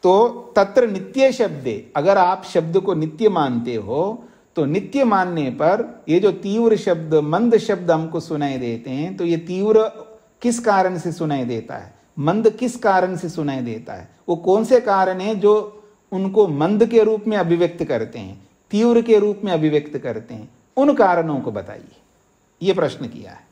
तो तत्र नित्य शब्दे, अगर आप शब्द को नित्य मानते हो, तो नित्य मानने पर ये जो तीव्र शब्द, मंद शब्द हमको सुनाई देते हैं, तो ये तीव्र किस कारण से सुनाई देता है, मंद किस कारण से सुनाई देता है? वो कौन से कारण है जो उनको मंद के रूप में अभिव्यक्त करते हैं, तीव्र के रूप में अभिव्यक्त करते हैं? उन कारणों को बताइए, ये प्रश्न किया है।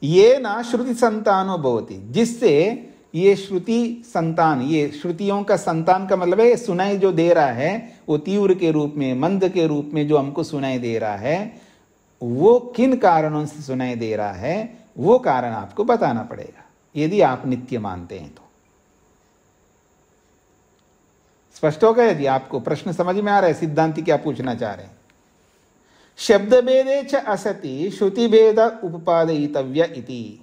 ये ना श्रुति संतानो भवति, जिससे ये श्रुति संतान, ये श्रुतियों का संतान का मतलब है सुनाई जो दे रहा है, वो तीव्र के रूप में, मंद के रूप में जो हमको सुनाई दे रहा है, वो किन कारणों से सुनाई दे रहा है, वो कारण आपको बताना पड़ेगा, यदि आप नित्य मानते हैं तो। स्पष्ट हो गया? यदि आपको प्रश्न समझ में आ रहा है, सिद्धांति क्या पूछना चाह रहे हैं? शब्द भेदे च असति श्रुति भेद उपपादयितव्य इति।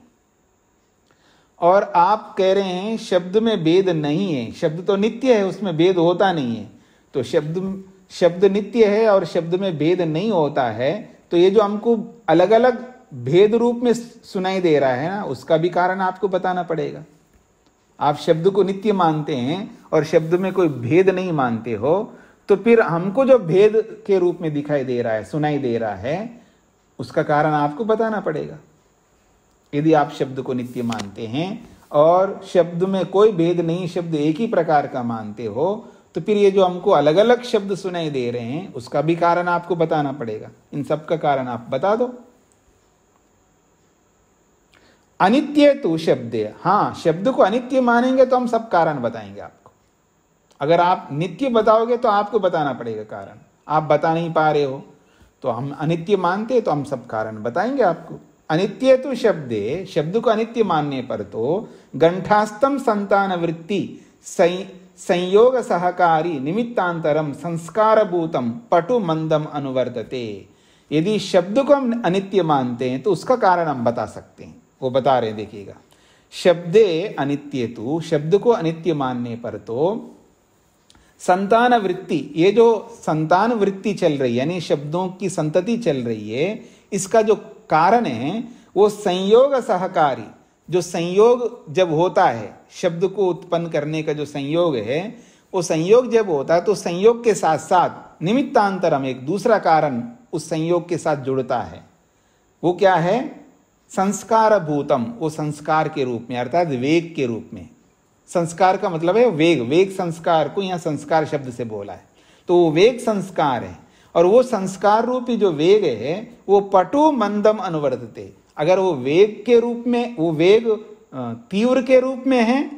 और आप कह रहे हैं शब्द में भेद नहीं है, शब्द तो नित्य है, उसमें भेद होता नहीं है। तो शब्द नित्य है और शब्द में भेद नहीं होता है, तो ये जो हमको अलग अलग भेद रूप में सुनाई दे रहा है ना, उसका भी कारण आपको बताना पड़ेगा। आप शब्द को नित्य मानते हैं और शब्द में कोई भेद नहीं मानते हो, तो फिर हमको जो भेद के रूप में दिखाई दे रहा है, सुनाई दे रहा है, उसका कारण आपको बताना पड़ेगा। यदि आप शब्द को नित्य मानते हैं और शब्द में कोई भेद नहीं, शब्द एक ही प्रकार का मानते हो, तो फिर ये जो हमको अलग अलग शब्द सुनाई दे रहे हैं उसका भी कारण आपको बताना पड़ेगा। इन सब का कारण आप बता दो। अनित्य तो शब्द, हाँ, शब्द को अनित्य मानेंगे तो हम सब कारण बताएंगे आपको। अगर आप नित्य बताओगे तो आपको बताना पड़ेगा कारण। आप बता नहीं पा रहे हो तो हम अनित्य मानते हैं तो हम सब कारण बताएंगे आपको। अनित्य तो शब्दे, शब्द को अनित्य मानने पर तो गंठास्तम संतान वृत्ति संयोग सहकारी निमित्तांतरम संस्कारभूतम पटु मंदम अनुवर्तते। यदि शब्द को हम अनित्य मानते हैं तो उसका कारण हम बता सकते हैं। वो बता रहे, देखिएगा, शब्दे अनित्य तो, शब्द को अनित्य मानने पर तो संतान वृत्ति, ये जो संतान वृत्ति चल रही है यानी शब्दों की संतति चल रही है, इसका जो कारण है वो संयोग सहकारी, जो संयोग जब होता है शब्द को उत्पन्न करने का जो संयोग है, वो संयोग जब होता है तो संयोग के साथ साथ निमित्तांतरम, एक दूसरा कारण उस संयोग के साथ जुड़ता है। वो क्या है? संस्कार भूतम, वो संस्कार के रूप में अर्थात वेग के रूप में। संस्कार का मतलब है वेग, वेग संस्कार को यहाँ संस्कार शब्द से बोला है, तो वो वेग संस्कार है। और वो संस्कार रूपी जो वेग है वो पटु मंदम अनुवर्तते। अगर वो वेग के रूप में, वो वेग तीव्र के रूप में है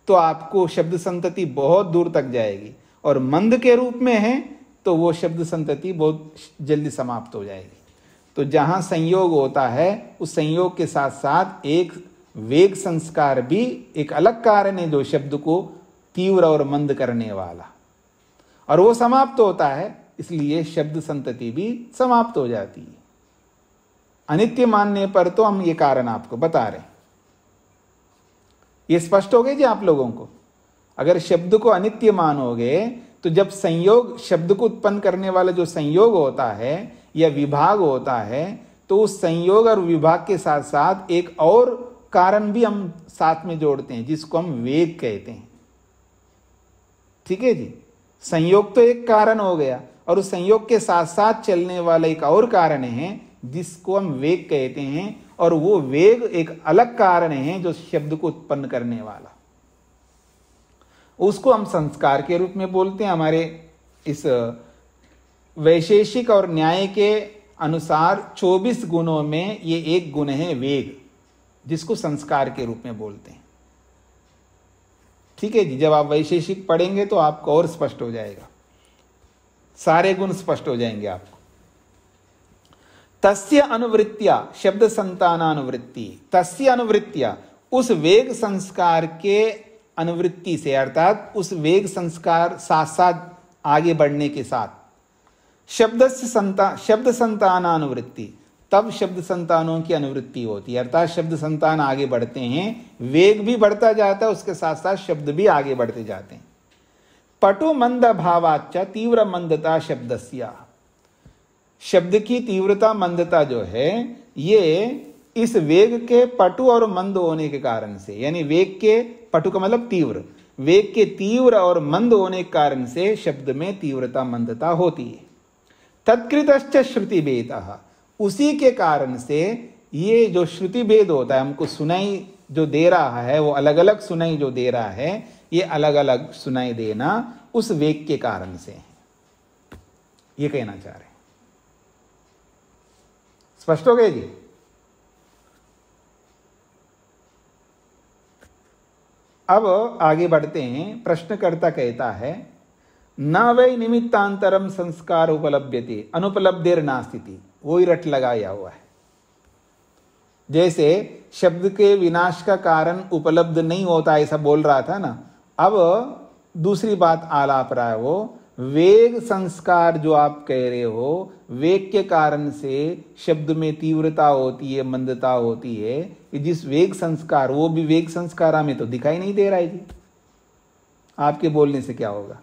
तो आपको शब्द संतति बहुत दूर तक जाएगी, और मंद के रूप में है तो वो शब्द संतति बहुत जल्दी समाप्त हो जाएगी। तो जहां संयोग होता है उस संयोग के साथ साथ एक वेग संस्कार भी एक अलग कारण है जो शब्द को तीव्र और मंद करने वाला, और वो समाप्त होता है, इसलिए शब्द संतति भी समाप्त हो जाती है। अनित्य मानने पर तो हम ये कारण आपको बता रहे हैं। ये स्पष्ट हो गए जी आप लोगों को? अगर शब्द को अनित्य मानोगे तो जब संयोग, शब्द को उत्पन्न करने वाला जो संयोग होता है या विभाग होता है, तो उस संयोग और विभाग के साथ साथ एक और कारण भी हम साथ में जोड़ते हैं जिसको हम वेग कहते हैं। ठीक है जी? संयोग तो एक कारण हो गया, और उस संयोग के साथ साथ चलने वाला एक और कारण है जिसको हम वेग कहते हैं, और वो वेग एक अलग कारण है जो शब्द को उत्पन्न करने वाला, उसको हम संस्कार के रूप में बोलते हैं। हमारे इस वैशेषिक और न्याय के अनुसार 24 गुणों में ये एक गुण है वेग, जिसको संस्कार के रूप में बोलते हैं। ठीक है जी? जब आप वैशेषिक पढ़ेंगे तो आपको और स्पष्ट हो जाएगा, सारे गुण स्पष्ट हो जाएंगे आपको। तस्य अनुवृत्तिया शब्द संतानानुवृत्ति, तस्य अनुवृत्तिया, उस वेग संस्कार के अनुवृत्ति से, अर्थात उस वेग संस्कार साथ साथ आगे बढ़ने के साथ, शब्द संतानानुवृत्ति, तब शब्द संतानों की अनुवृत्ति होती है, अर्थात शब्द संतान आगे बढ़ते हैं, वेग भी बढ़ता जाता है, उसके साथ साथ शब्द भी आगे बढ़ते जाते हैं। पटु मंद भावाच्च तीव्र मंदता शब्दस्या, शब्द की तीव्रता मंदता जो है ये इस वेग के पटु और मंद होने के कारण से, यानी वेग के, पटु का मतलब तीव्र, वेग के तीव्र और मंद होने के कारण से शब्द में तीव्रता मंदता होती है। तत्कृतश्च श्रुति भेदः, उसी के कारण से ये जो श्रुति भेद होता है, हमको सुनाई जो दे रहा है वो अलग अलग सुनाई जो दे रहा है, ये अलग अलग सुनाई देना उस वेग के कारण से है, ये कहना चाह रहे हैं। स्पष्ट हो गए जी? अब आगे बढ़ते हैं। प्रश्नकर्ता कहता है न वै निमित्तांतरम संस्कार उपलभ्यते अनुपलब्धेर नास्ति, वही रट लगाया हुआ है। जैसे शब्द के विनाश का कारण उपलब्ध नहीं होता ऐसा बोल रहा था ना, अब दूसरी बात आलाप रहा है वो वेग संस्कार जो आप कह रहे हो, वेग के कारण से शब्द में तीव्रता होती है, मंदता होती है, जिस वेग संस्कार, वो भी वेग संस्कार हमें तो दिखाई नहीं दे रहा है जी, आपके बोलने से क्या होगा?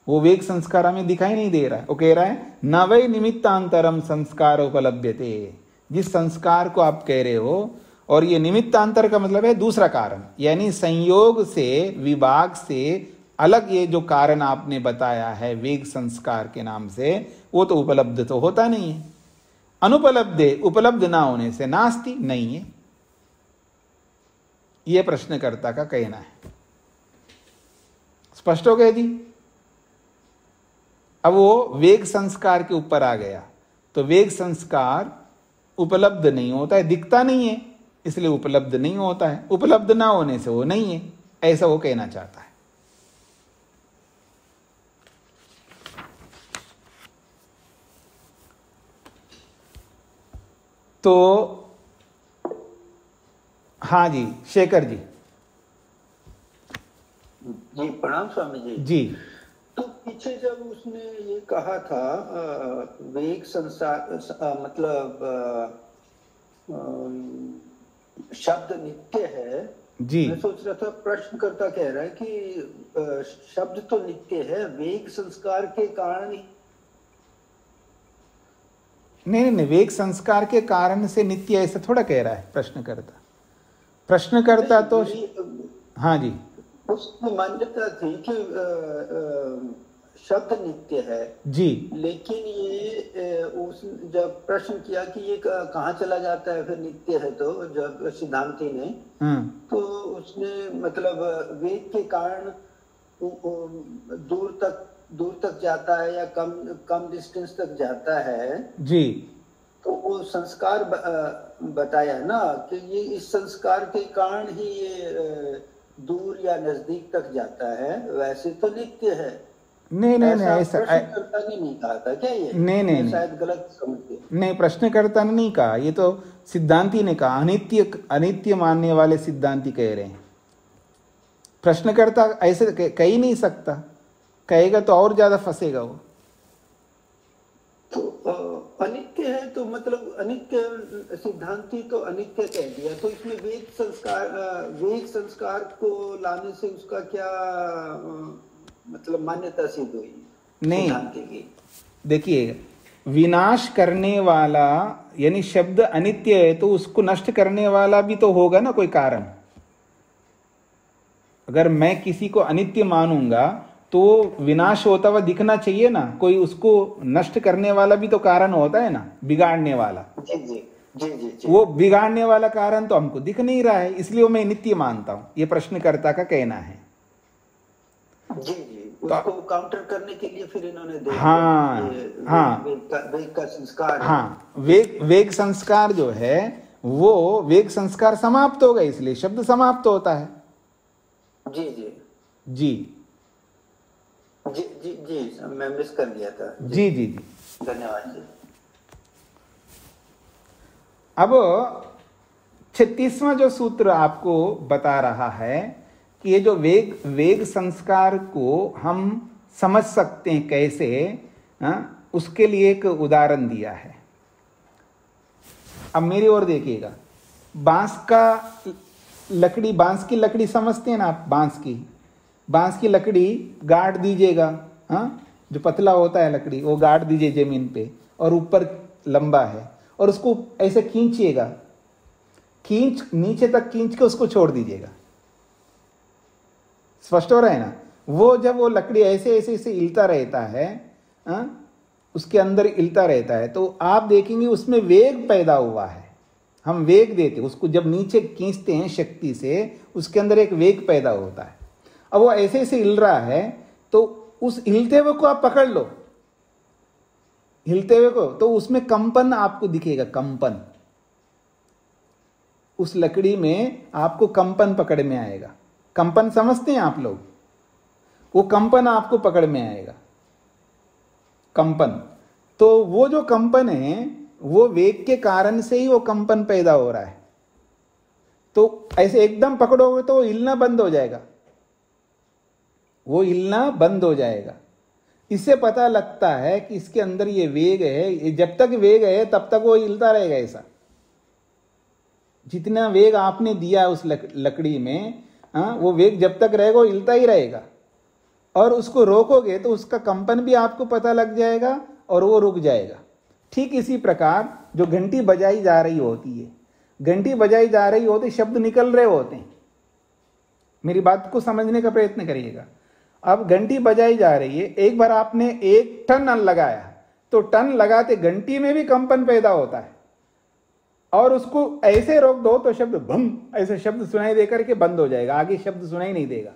वो वेग संस्कार हमें दिखाई नहीं दे रहा है। वो कह रहा है न वै निमित्तांतरम संस्कार उपलभ्यते, जिस संस्कार को आप कह रहे हो, और ये निमित्तांतर का मतलब है दूसरा कारण, यानी संयोग से, विभाग से अलग ये जो कारण आपने बताया है वेग संस्कार के नाम से, वो तो उपलब्ध तो होता नहीं है। अनुपलब्धे, उपलब्ध ना होने से नास्ति, नहीं है, ये प्रश्नकर्ता का कहना है। स्पष्ट हो गया जी। अब वो वेग संस्कार के ऊपर आ गया, तो वेग संस्कार उपलब्ध नहीं होता है, दिखता नहीं है, इसलिए उपलब्ध नहीं होता है, उपलब्ध ना होने से वो नहीं है, ऐसा वो कहना चाहता है। तो हाँ जी, शेखर जी। जी प्रणाम स्वामी जी। जी तो पीछे जब उसने ये कहा था वेग संसार मतलब शब्द नित्य है जी। मैं सोच रहा था प्रश्नकर्ता कह रहा है कि शब्द तो नित्य है, वेग संस्कार के कारण ही। नहीं, वेग संस्कार के कारण से नित्य ऐसा थोड़ा कह रहा है प्रश्नकर्ता। प्रश्नकर्ता तो हाँ जी, उसकी मान्यता थी कि शब्द नित्य है जी, लेकिन ये उस जब प्रश्न किया कि ये कहाँ चला जाता है फिर नित्य है, तो जब सिद्धांति ने तो उसने मतलब वेग के कारण दूर तक जाता है या कम डिस्टेंस तक जाता है जी, तो वो संस्कार बताया ना कि ये इस संस्कार के कारण ही ये दूर या नजदीक तक जाता है, वैसे तो नित्य है। नहीं, ऐसा प्रश्नकर्ता ने नहीं कहा था क्या ये? नहीं, शायद गलत समझ गए। नहीं, प्रश्नकर्ता ने नहीं कहा, ये तो सिद्धांती ने कहा, अनित्य मानने वाले सिद्धांती कह रहे हैं। प्रश्नकर्ता ऐसे कह ही नहीं सकता, कहेगा तो और ज्यादा फंसेगा वो। तो अनित्य है तो मतलब अनित्य सिद्धांति तो अनित्य कह दिया, तो इसमें वेग संस्कार को लाने से उसका क्या मतलब मान्यता सिद्ध हुई नहीं, सिद्धांति की? देखिए, विनाश करने वाला यानी शब्द अनित्य है तो उसको नष्ट करने वाला भी तो होगा ना कोई कारण। अगर मैं किसी को अनित्य मानूंगा तो विनाश होता हुआ दिखना चाहिए ना, कोई उसको नष्ट करने वाला भी तो कारण होता है ना, बिगाड़ने वाला। जी जी जी जी जी। वो बिगाड़ने वाला कारण तो हमको दिख नहीं रहा है, इसलिए मैं नित्य मानता हूं, ये प्रश्नकर्ता का कहना है। जी जी, उसको काउंटर करने के लिए फिर इन्होंने दे हाँ वेग का संस्कार। हाँ, वेग संस्कार जो है वो वेग संस्कार समाप्त हो गए, इसलिए शब्द समाप्त होता है। जी जी जी जी जी जी, मैं मिस कर दिया था। जी जी जी, धन्यवाद जी। अब 36वां जो सूत्र आपको बता रहा है कि ये जो वेग संस्कार को हम समझ सकते हैं कैसे, उसके लिए एक उदाहरण दिया है। अब मेरी ओर देखिएगा, बांस की लकड़ी समझते हैं ना आप? बांस की लकड़ी गाड़ दीजिएगा, जो पतला होता है लकड़ी वो गाड़ दीजिए जमीन पे, और ऊपर लंबा है, और उसको ऐसे खींचिएगा, नीचे तक खींच के उसको छोड़ दीजिएगा। स्पष्ट हो रहा है ना? वो जब वो लकड़ी ऐसे ऐसे ऐसे हिलता रहता है, उसके अंदर हिलता रहता है, तो आप देखेंगे उसमें वेग पैदा हुआ है। हम वेग देते उसको, जब नीचे खींचते हैं शक्ति से, उसके अंदर एक वेग पैदा होता है। अब वो ऐसे ऐसे हिल रहा है, तो उस हिलते हुए को आप पकड़ लो, हिलते हुए को, तो उसमें कंपन आपको दिखेगा, कंपन। उस लकड़ी में आपको कंपन पकड़ में आएगा। कंपन समझते हैं आप लोग? वो कंपन आपको पकड़ में आएगा, कंपन। तो वो जो कंपन है वो वेग के कारण से ही वो कंपन पैदा हो रहा है। तो ऐसे एकदम पकड़ोगे तो वो हिलना बंद हो जाएगा, वो हिलना बंद हो जाएगा। इससे पता लगता है कि इसके अंदर ये वेग है, जब तक वेग है तब तक वो हिलता रहेगा। ऐसा जितना वेग आपने दिया उस लकड़ी में, वो वेग जब तक रहेगा वो हिलता ही रहेगा। और उसको रोकोगे तो उसका कंपन भी आपको पता लग जाएगा और वो रुक जाएगा। ठीक इसी प्रकार जो घंटी बजाई जा रही होती है, घंटी बजाई जा रही होती, शब्द निकल रहे होते हैं। मेरी बात को समझने का प्रयत्न करिएगा। अब घंटी बजाई जा रही है, एक बार आपने 1 टन लगाया, तो टन लगाते घंटी में भी कंपन पैदा होता है, और उसको ऐसे रोक दो तो शब्द भम, ऐसे शब्द सुनाई देकर के बंद हो जाएगा, आगे शब्द सुनाई नहीं देगा।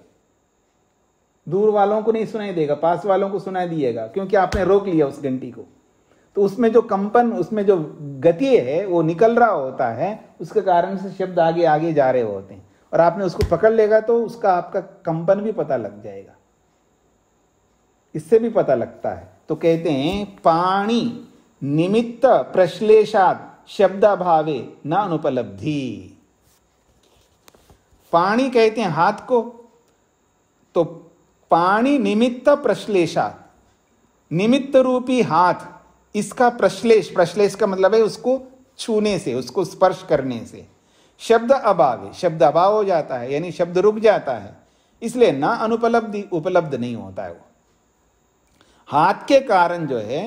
दूर वालों को नहीं सुनाई देगा, पास वालों को सुनाई दिएगा, क्योंकि आपने रोक लिया उस घंटी को। तो उसमें जो कंपन, उसमें जो गति है वो निकल रहा होता है, उसके कारण से शब्द आगे आगे जा रहे होते हैं, और आपने उसको पकड़ लेगा तो उसका आपका कंपन भी पता लग जाएगा, इससे भी पता लगता है। तो कहते हैं पाणी निमित्त प्रश्लेषात शब्दाभावे न अनुपलब्धि। पाणी कहते हैं हाथ को, तो पाणी निमित्त प्रश्लेषात, निमित्त रूपी हाथ, इसका प्रश्लेष, प्रश्लेष का मतलब है उसको छूने से, उसको स्पर्श करने से शब्द अभाव, शब्द अभाव हो जाता है, यानी शब्द रुक जाता है, इसलिए ना अनुपलब्धि, उपलब्ध नहीं होता है वो। हाथ के कारण जो है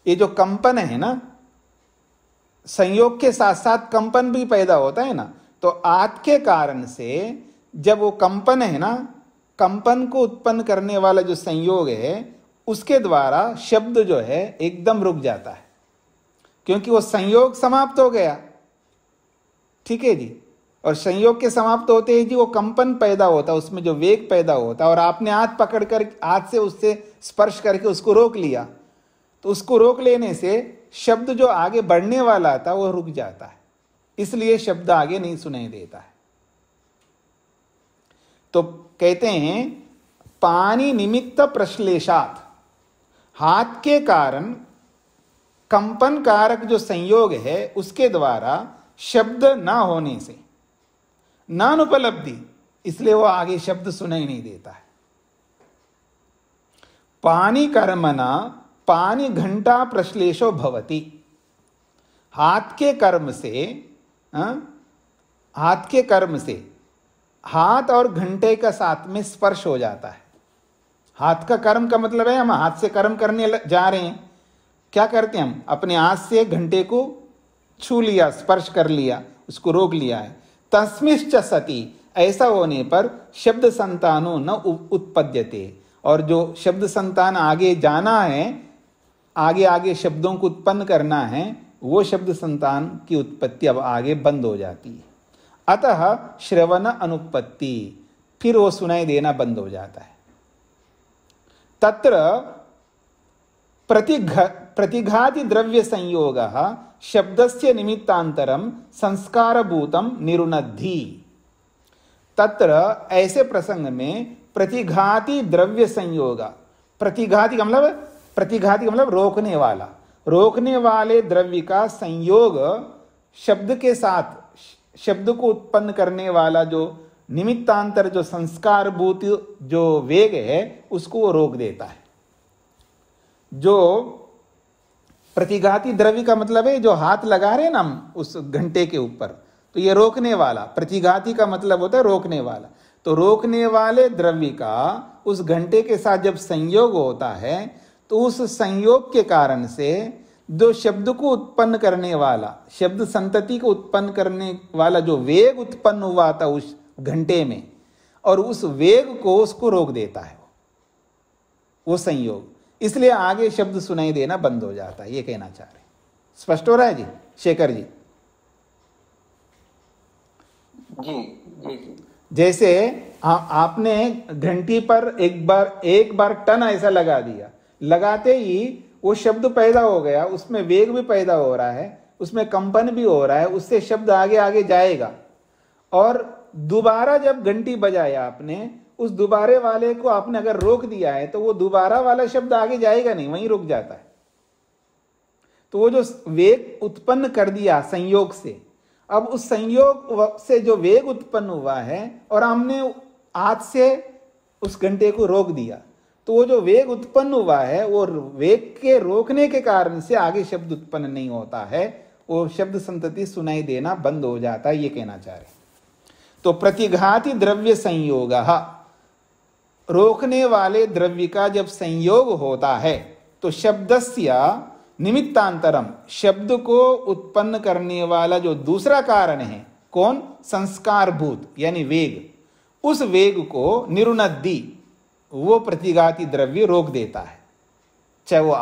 ये जो कंपन है ना, संयोग के साथ साथ कंपन भी पैदा होता है ना, तो हाथ के कारण से जब वो कंपन है ना, कंपन को उत्पन्न करने वाला जो संयोग है उसके द्वारा शब्द जो है एकदम रुक जाता है, क्योंकि वो संयोग समाप्त हो गया। ठीक है जी। और संयोग के समाप्त होते ही जी वो कंपन पैदा होता है, उसमें जो वेग पैदा होता है, और आपने हाथ पकड़ कर हाथ से उससे स्पर्श करके उसको रोक लिया, तो उसको रोक लेने से शब्द जो आगे बढ़ने वाला था वो रुक जाता है, इसलिए शब्द आगे नहीं सुनाई देता है। तो कहते हैं पानी निमित्त प्रश्लेषात, हाथ के कारण कंपन कारक जो संयोग है उसके द्वारा शब्द ना होने से नानुपलब्धि, इसलिए वो आगे शब्द सुनाई नहीं देता है। पानी कर्मणा पानी घंटा प्रश्लेषो भवति, हाथ के कर्म से, हाथ के कर्म से हाथ और घंटे का साथ में स्पर्श हो जाता है। हाथ का कर्म का मतलब है हम हाथ से कर्म करने जा रहे हैं, क्या करते हैं हम अपने हाथ से घंटे को छू लिया, स्पर्श कर लिया, उसको रोक लिया है। तस्मिश्च सति, ऐसा होने पर शब्द संतानो न उत्पद्यते, और जो शब्द संतान आगे जाना है, आगे आगे शब्दों को उत्पन्न करना है, वो शब्द संतान की उत्पत्ति अब आगे बंद हो जाती है। अतः श्रवण अनुपत्ति, फिर वो सुनाई देना बंद हो जाता है। तत्र प्रतिघाति द्रव्य संयोग शब्दस्य निमित्तांतरम संस्कारभूतम निरुनद्धि। तत्र ऐसे प्रसंग में प्रतिघाति द्रव्य संयोग, प्रतिघाति का मतलब रोकने वाला, रोकने वाले द्रव्य का संयोग शब्द के साथ, शब्द को उत्पन्न करने वाला जो निमित्तांतर, जो संस्कारभूत जो वेग है, उसको वो रोक देता है। जो प्रतिघाती द्रव्य का मतलब है जो हाथ लगा रहे हैं ना हम उस घंटे के ऊपर, तो ये रोकने वाला, प्रतिघाती का मतलब होता है रोकने वाला। तो रोकने वाले द्रव्य का उस घंटे के साथ जब संयोग होता है, तो उस संयोग के कारण से जो शब्द को उत्पन्न करने वाला, शब्द संतति को उत्पन्न करने वाला जो वेग उत्पन्न हुआ था उस घंटे में, और उस वेग को उसको रोक देता है वो संयोग, इसलिए आगे शब्द सुनाई देना बंद हो जाता है, ये कहना चाह रहे। स्पष्ट हो रहा है जी शेखर जी? जी जी जी। जैसे आपने घंटी पर एक बार टन ऐसा लगा दिया, लगाते ही वो शब्द पैदा हो गया, उसमें वेग भी पैदा हो रहा है, उसमें कंपन भी हो रहा है, उससे शब्द आगे आगे जाएगा। और दोबारा जब घंटी बजाया आपने, उस दोबारे वाले को आपने अगर रोक दिया है तो वो दोबारा वाला शब्द आगे जाएगा नहीं, वहीं रुक जाता है। तो वो जो वेग उत्पन्न कर दिया संयोग से, अब उस संयोग से जो वेग उत्पन्न हुआ है और हमने हाथ से उस घंटे को रोक दिया, तो वो जो वेग उत्पन्न हुआ है वो वेग के रोकने के कारण से आगे शब्द उत्पन्न नहीं होता है, वो शब्द संतति सुनाई देना बंद हो जाता है, ये कहना चाह रहे। तो प्रतिघाती द्रव्य संयोग, रोकने वाले द्रव्य का जब संयोग होता है तो शब्दस्य निमित्तांतरम, शब्द को उत्पन्न करने वाला जो दूसरा कारण है, कौन? संस्कारभूत यानी वेग, उस वेग को निरुनद्धि, वो प्रतिघाती द्रव्य रोक देता है। चाहे वो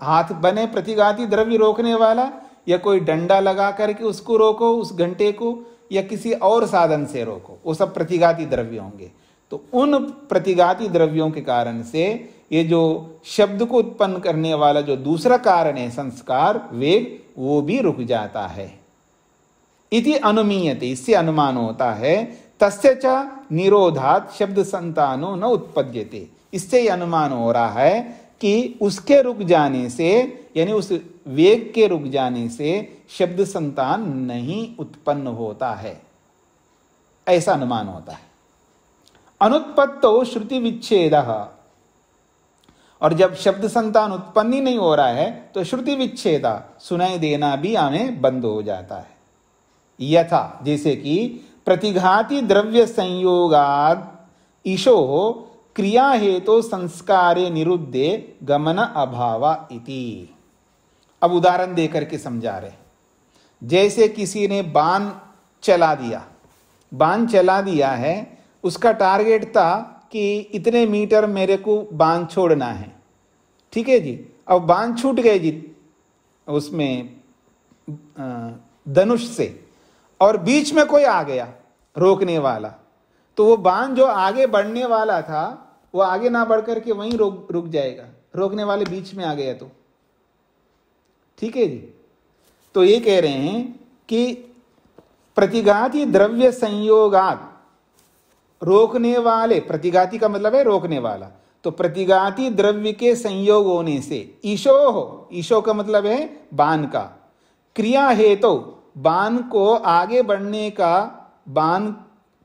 हाथ बने प्रतिघाती द्रव्य रोकने वाला, या कोई डंडा लगा करके उसको रोको उस घंटे को, या किसी और साधन से रोको, वो सब प्रतिघाती द्रव्य होंगे। तो उन प्रतिघाती द्रव्यों के कारण से ये जो शब्द को उत्पन्न करने वाला जो दूसरा कारण है संस्कार वेग, वो भी रुक जाता है। इति अनुमीयते, इससे अनुमान होता है। तस्य च निरोधात शब्द संतानो न उत्पद्यते, इससे ये अनुमान हो रहा है कि उसके रुक जाने से, यानी उस वेग के रुक जाने से शब्द संतान नहीं उत्पन्न होता है, ऐसा अनुमान होता है। अनुत्पत्तो श्रुति विच्छेदः, और जब शब्द संतान उत्पन्न ही नहीं हो रहा है तो श्रुति विच्छेद, सुनाई देना भी हमें बंद हो जाता है। यथा, जैसे कि प्रतिघाती द्रव्य संयोगाद ईशो क्रिया हेतु संस्कारे निरुद्धे गमन अभावा इति। अब उदाहरण देकर के समझा रहे, जैसे किसी ने बाण चला दिया है, उसका टारगेट था कि इतने मीटर मेरे को बाण छोड़ना है, ठीक है जी। अब बाण छूट गए जी उसमें धनुष से, और बीच में कोई आ गया रोकने वाला, तो वो बाण जो आगे बढ़ने वाला था वो आगे ना बढ़ करके वहीं रुक जाएगा, रोकने वाले बीच में आ गया तो, ठीक है जी। तो ये कह रहे हैं कि प्रतिघाती द्रव्य संयोगात, रोकने वाले, प्रतिघाती का मतलब है रोकने वाला, तो प्रतिघाती द्रव्य के संयोग होने से ईशो का मतलब है बाण का, क्रिया हेतु, बाण को आगे बढ़ने का, बाण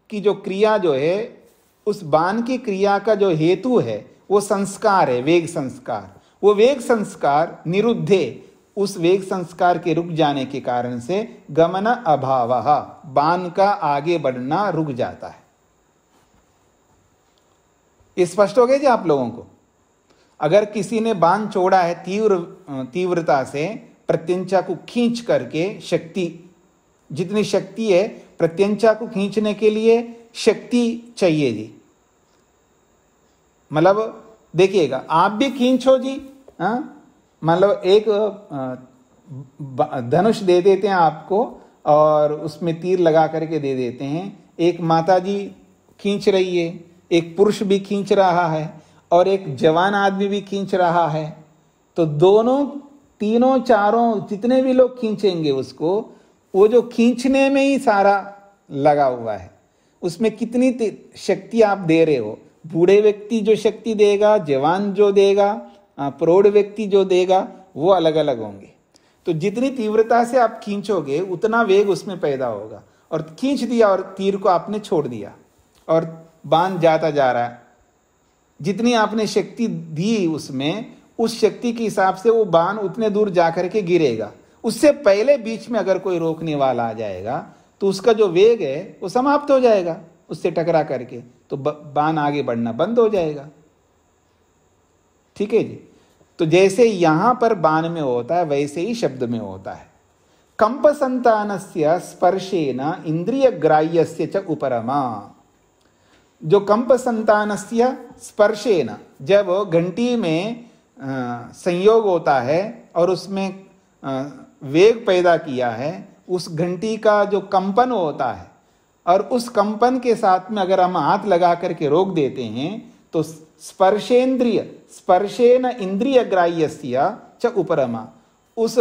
की जो क्रिया जो है, उस बाण की क्रिया का जो हेतु है वो संस्कार है, वेग संस्कार। वो वेग संस्कार निरुद्धे, उस वेग संस्कार के रुक जाने के कारण से गमन अभावः, बाण का आगे बढ़ना रुक जाता है। ये स्पष्ट हो गया जी आप लोगों को? अगर किसी ने बाण छोड़ा है तीव्रता से, प्रत्यंचा को खींच करके, शक्ति, जितनी शक्ति है प्रत्यंचा को खींचने के लिए शक्ति चाहिए जी, मतलब देखिएगा आप भी खींचो जी, मतलब एक धनुष दे देते हैं आपको और उसमें तीर लगा करके दे देते हैं, एक माता जी खींच रही है, एक पुरुष भी खींच रहा है और एक जवान आदमी भी खींच रहा है, तो दोनों, तीनों, चारों जितने भी लोग खींचेंगे उसको, वो जो खींचने में ही सारा लगा हुआ है, उसमें कितनी शक्ति आप दे रहे हो, बूढ़े व्यक्ति जो शक्ति देगा, जवान जो देगा, प्रौढ़ व्यक्ति जो देगा, वो अलग अलग होंगे। तो जितनी तीव्रता से आप खींचोगे उतना वेग उसमें पैदा होगा। और खींच दिया और तीर को आपने छोड़ दिया और बाण जाता जा रहा है, जितनी आपने शक्ति दी उसमें, उस शक्ति के हिसाब से वो बाण उतने दूर जाकर के गिरेगा। उससे पहले बीच में अगर कोई रोकने वाला आ जाएगा तो उसका जो वेग है वो समाप्त हो जाएगा उससे टकरा करके, तो बाण आगे बढ़ना बंद हो जाएगा, ठीक है जी। तो जैसे यहां पर बाण में होता है वैसे ही शब्द में होता है। कंप संतानस्य स्पर्शेन इंद्रिय ग्राह्यस्य च उपरमा, जो कंप संतानस्य स्पर्शेन, जब घंटी में संयोग होता है और उसमें वेग पैदा किया है, उस घंटी का जो कंपन होता है और उस कंपन के साथ में अगर हम हाथ लगा करके रोक देते हैं तो स्पर्शेन इंद्रिय ग्राह्यस्य च उपरमा, उस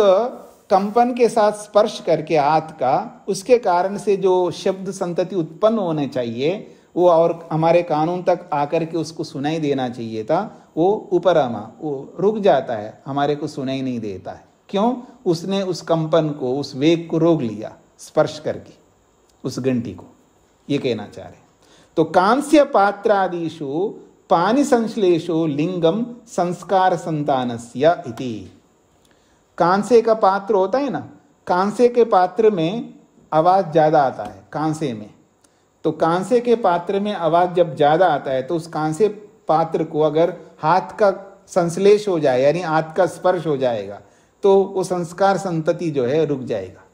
कंपन के साथ स्पर्श करके हाथ का, उसके कारण से जो शब्द संतति उत्पन्न होने चाहिए वो और हमारे कानून तक आकर के उसको सुनाई देना चाहिए था, वो उपरमा, वो रुक जाता है, हमारे को सुनाई नहीं देता है। क्यों? उसने उस कंपन को, उस वेग को रोक लिया स्पर्श करके उस घंटी को, ये कहना चाह रहे। तो कांस्य पात्रादिषु पानि संश्लेषो लिंगम संस्कार संतानस्य इति। कांसे का पात्र होता है ना, कांसे के पात्र में आवाज ज्यादा आता है, कांसे में, तो कांसे के पात्र में आवाज जब ज्यादा आता है तो उस कांसे पात्र को अगर हाथ का संश्लेष हो जाए, यानी हाथ का स्पर्श हो जाएगा, तो वो संस्कार संतति जो है रुक जाएगा।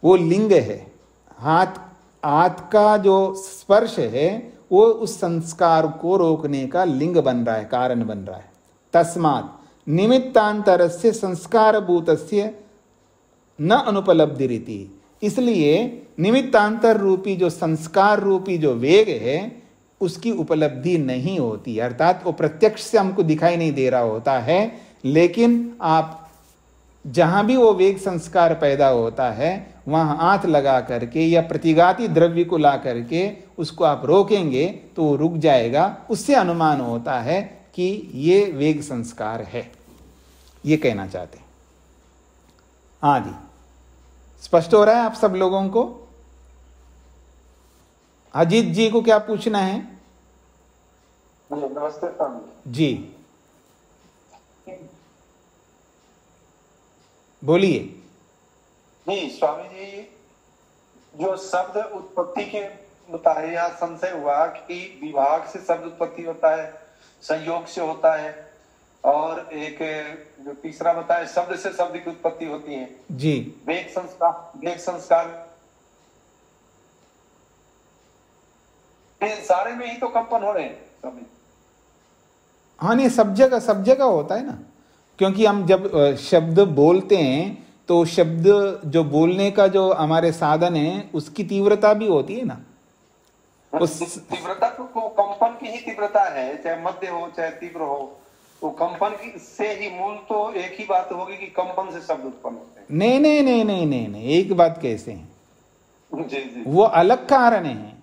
वो लिंग है, हाथ का जो स्पर्श है वो उस संस्कार को रोकने का लिंग बन रहा है, कारण बन रहा है। तस्मात् निमित्तांतरस्य संस्कार भूतस्य न अनुपलब्धिरिति, इसलिए निमित्तांतर रूपी जो संस्कार रूपी जो वेग है, उसकी उपलब्धि नहीं होती, अर्थात वो प्रत्यक्ष से हमको दिखाई नहीं दे रहा होता है, लेकिन आप जहां भी वो वेग संस्कार पैदा होता है वहां हाथ लगा करके या प्रतिघाती द्रव्य को ला करके उसको आप रोकेंगे तो वो रुक जाएगा। उससे अनुमान होता है कि ये वेग संस्कार है, ये कहना चाहते हैं। आदि स्पष्ट हो रहा है आप सब लोगों को? अजीत जी को क्या पूछना है? नमस्ते स्वामी जी बोलिए। जी स्वामी जी, जो शब्द उत्पत्ति के बताए, यहाँ संशय हुआ कि विभाग से शब्द उत्पत्ति होता है, संयोग से होता है, और एक जो तीसरा बताया शब्द से शब्द की उत्पत्ति होती है जी। वेग संस्कार सारे में ही तो कंपन हो रहे हैं स्वामी। हाँ नहीं, सब जगह होता है ना, क्योंकि हम जब शब्द बोलते हैं तो शब्द जो बोलने का जो हमारे साधन है उसकी तीव्रता भी होती है ना। उस तीव्रता तो कंपन की ही तीव्रता है, चाहे मध्य हो चाहे तीव्र हो, तो कंपन की से ही मूल तो एक ही बात होगी कि कंपन से शब्द उत्पन्न होते हैं। नहीं नहीं नहीं नहीं नहीं नहीं, एक बात कैसे है, जी जी, वो अलग कारण है,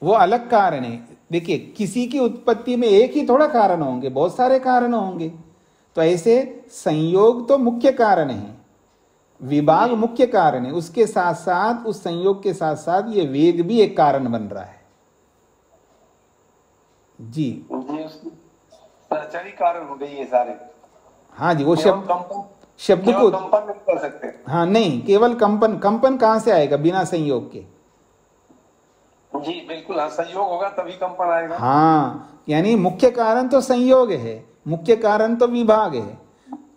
वो अलग कारण है। देखिए किसी की उत्पत्ति में एक ही थोड़ा कारण होंगे, बहुत सारे कारण होंगे। तो ऐसे संयोग तो मुख्य कारण है, विभाग मुख्य कारण है, उसके साथ साथ उस संयोग के साथ साथ ये वेग भी एक कारण बन रहा है। जी सहचरी कारण हो गई ये सारे। हाँ जी, वो शब्द को कंपन नहीं कर सकते। हाँ नहीं, केवल कंपन कहां से आएगा बिना संयोग के? जी बिल्कुल, हाँ संयोग होगा तभी कंपन आएगा। हाँ, यानी मुख्य कारण तो संयोग है, मुख्य कारण तो विभाग है।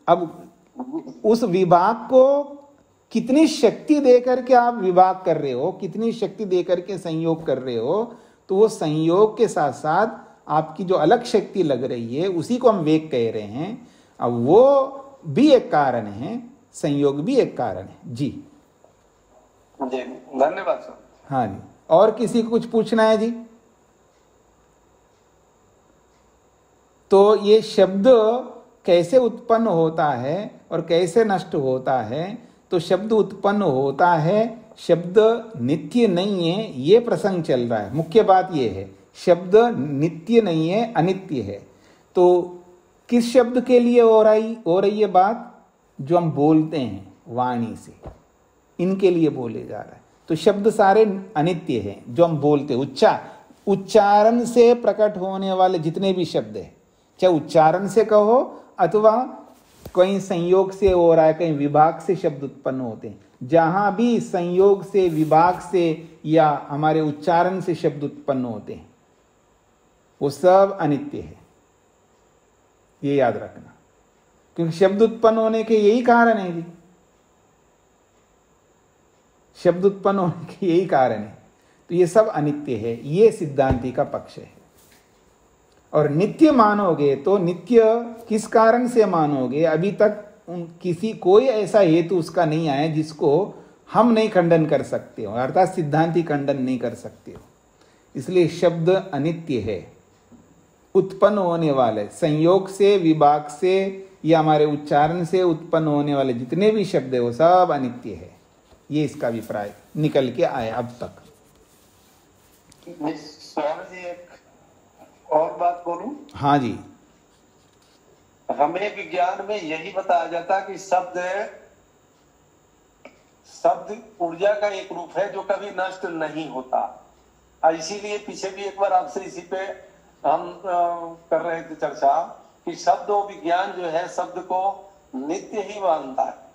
अब उस विभाग को कितनी शक्ति देकर के आप विभाग कर रहे हो, कितनी शक्ति देकर के संयोग कर रहे हो, तो वो संयोग के साथ साथ आपकी जो अलग शक्ति लग रही है उसी को हम वेग कह रहे हैं। अब वो भी एक कारण है, संयोग भी एक कारण है। जी जी धन्यवाद सर। हाँ जी, और किसी को कुछ पूछना है जी? तो ये शब्द कैसे उत्पन्न होता है और कैसे नष्ट होता है? तो शब्द उत्पन्न होता है, शब्द नित्य नहीं है, ये प्रसंग चल रहा है। मुख्य बात ये है, शब्द नित्य नहीं है, अनित्य है। तो किस शब्द के लिए हो रही है बात? जो हम बोलते हैं वाणी से, इनके लिए बोले जा रहा है। तो शब्द सारे अनित्य हैं जो हम बोलते हैं। उच्चारण से प्रकट होने वाले जितने भी शब्द हैं, चाहे उच्चारण से कहो अथवा कहीं संयोग से हो रहा है, कहीं विभाग से शब्द उत्पन्न होते हैं, जहां भी संयोग से, विभाग से या हमारे उच्चारण से शब्द उत्पन्न होते हैं वो सब अनित्य है, ये याद रखना। क्योंकि शब्द उत्पन्न होने के यही कारण है जी, शब्द उत्पन्न होने के यही कारण है। तो ये सब अनित्य है, ये सिद्धांती का पक्ष है। और नित्य मानोगे तो नित्य किस कारण से मानोगे? अभी तक कोई ऐसा हेतु उसका नहीं आया जिसको हम नहीं खंडन कर सकते हो, अर्थात सिद्धांती खंडन नहीं कर सकते हो। इसलिए शब्द अनित्य है, उत्पन्न होने वाले संयोग से, विभाग से या हमारे उच्चारण से उत्पन्न होने वाले जितने भी शब्द है वो सब अनित्य है। ये इसका अभिप्राय निकल के आया अब तक। स्वामी जी एक और बात बोलूं? हाँ जी। हमें विज्ञान में यही बताया जाता कि शब्द ऊर्जा का एक रूप है जो कभी नष्ट नहीं होता। इसीलिए पीछे भी एक बार आपसे इसी पे हम कर रहे थे चर्चा कि शब्द और विज्ञान जो है शब्द को नित्य ही मानता है।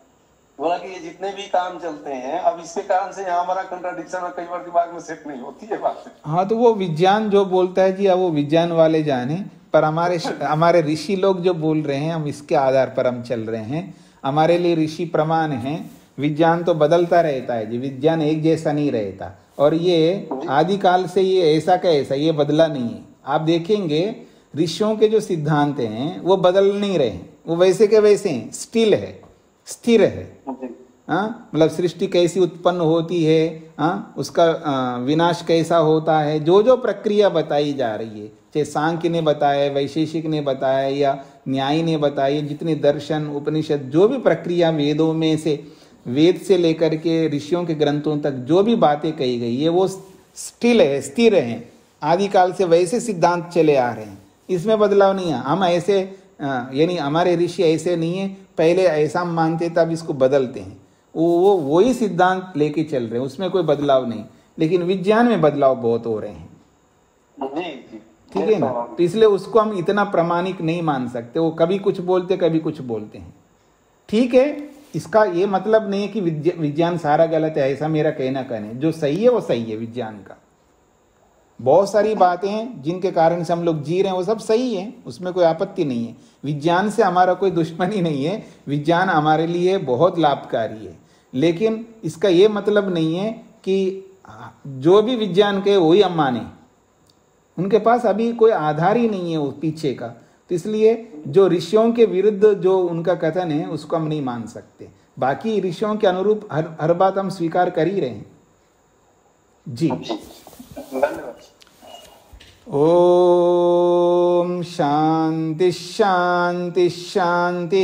बोला कि ये जितने भी काम चलते हैं, अब इसके कारण से यहाँ हमारा कंट्राडिक्शन कई बार दिमाग में सेट नहीं होती है बात। हाँ तो वो विज्ञान जो बोलता है जी, अब वो विज्ञान वाले जाने, पर हमारे ऋषि लोग जो बोल रहे हैं हम इसके आधार पर हम चल रहे हैं। हमारे लिए ऋषि प्रमाण हैं। विज्ञान तो बदलता रहता है जी, विज्ञान एक जैसा नहीं रहता। और ये आदिकाल से ये ऐसा का ऐसा, ये बदला नहीं है। आप देखेंगे ऋषियों के जो सिद्धांत हैं वो बदल नहीं रहे हैं, वो वैसे के वैसे हैं, स्टिल है, स्थिर है। हाँ, मतलब सृष्टि कैसी उत्पन्न होती है, हाँ, उसका विनाश कैसा होता है, जो जो प्रक्रिया बताई जा रही है, चाहे सांख्य ने बताया, वैशेषिक ने बताया या न्याय ने बताया, जितने दर्शन उपनिषद जो भी प्रक्रिया वेदों में से, वेद से लेकर के ऋषियों के ग्रंथों तक जो भी बातें कही गई है वो स्टिल है, स्थिर हैं, आदिकाल से वैसे सिद्धांत चले आ रहे हैं, इसमें बदलाव नहीं है। हम ऐसे यानी हमारे ऋषि ऐसे नहीं है, पहले ऐसा मानते तब इसको बदलते हैं, वो वही सिद्धांत लेके चल रहे हैं, उसमें कोई बदलाव नहीं। लेकिन विज्ञान में बदलाव बहुत हो रहे हैं, ठीक है ना, तो इसलिए उसको हम इतना प्रामाणिक नहीं मान सकते। वो कभी कुछ बोलते कभी कुछ बोलते हैं, ठीक है। इसका ये मतलब नहीं है कि विज्ञान सारा गलत है, ऐसा मेरा कहना जो सही है वो सही है। विज्ञान का बहुत सारी बातें हैं जिनके कारण से हम लोग जी रहे हैं, वो सब सही है, उसमें कोई आपत्ति नहीं है। विज्ञान से हमारा कोई दुश्मनी नहीं है, विज्ञान हमारे लिए बहुत लाभकारी है। लेकिन इसका ये मतलब नहीं है कि जो भी विज्ञान के वही हम माने, उनके पास अभी कोई आधार ही नहीं है वो पीछे का। तो इसलिए जो ऋषियों के विरुद्ध जो उनका कथन है उसको हम नहीं मान सकते। बाकी ऋषियों के अनुरूप हर बात हम स्वीकार कर ही रहे हैं जी। ओम शांति शांति शांति।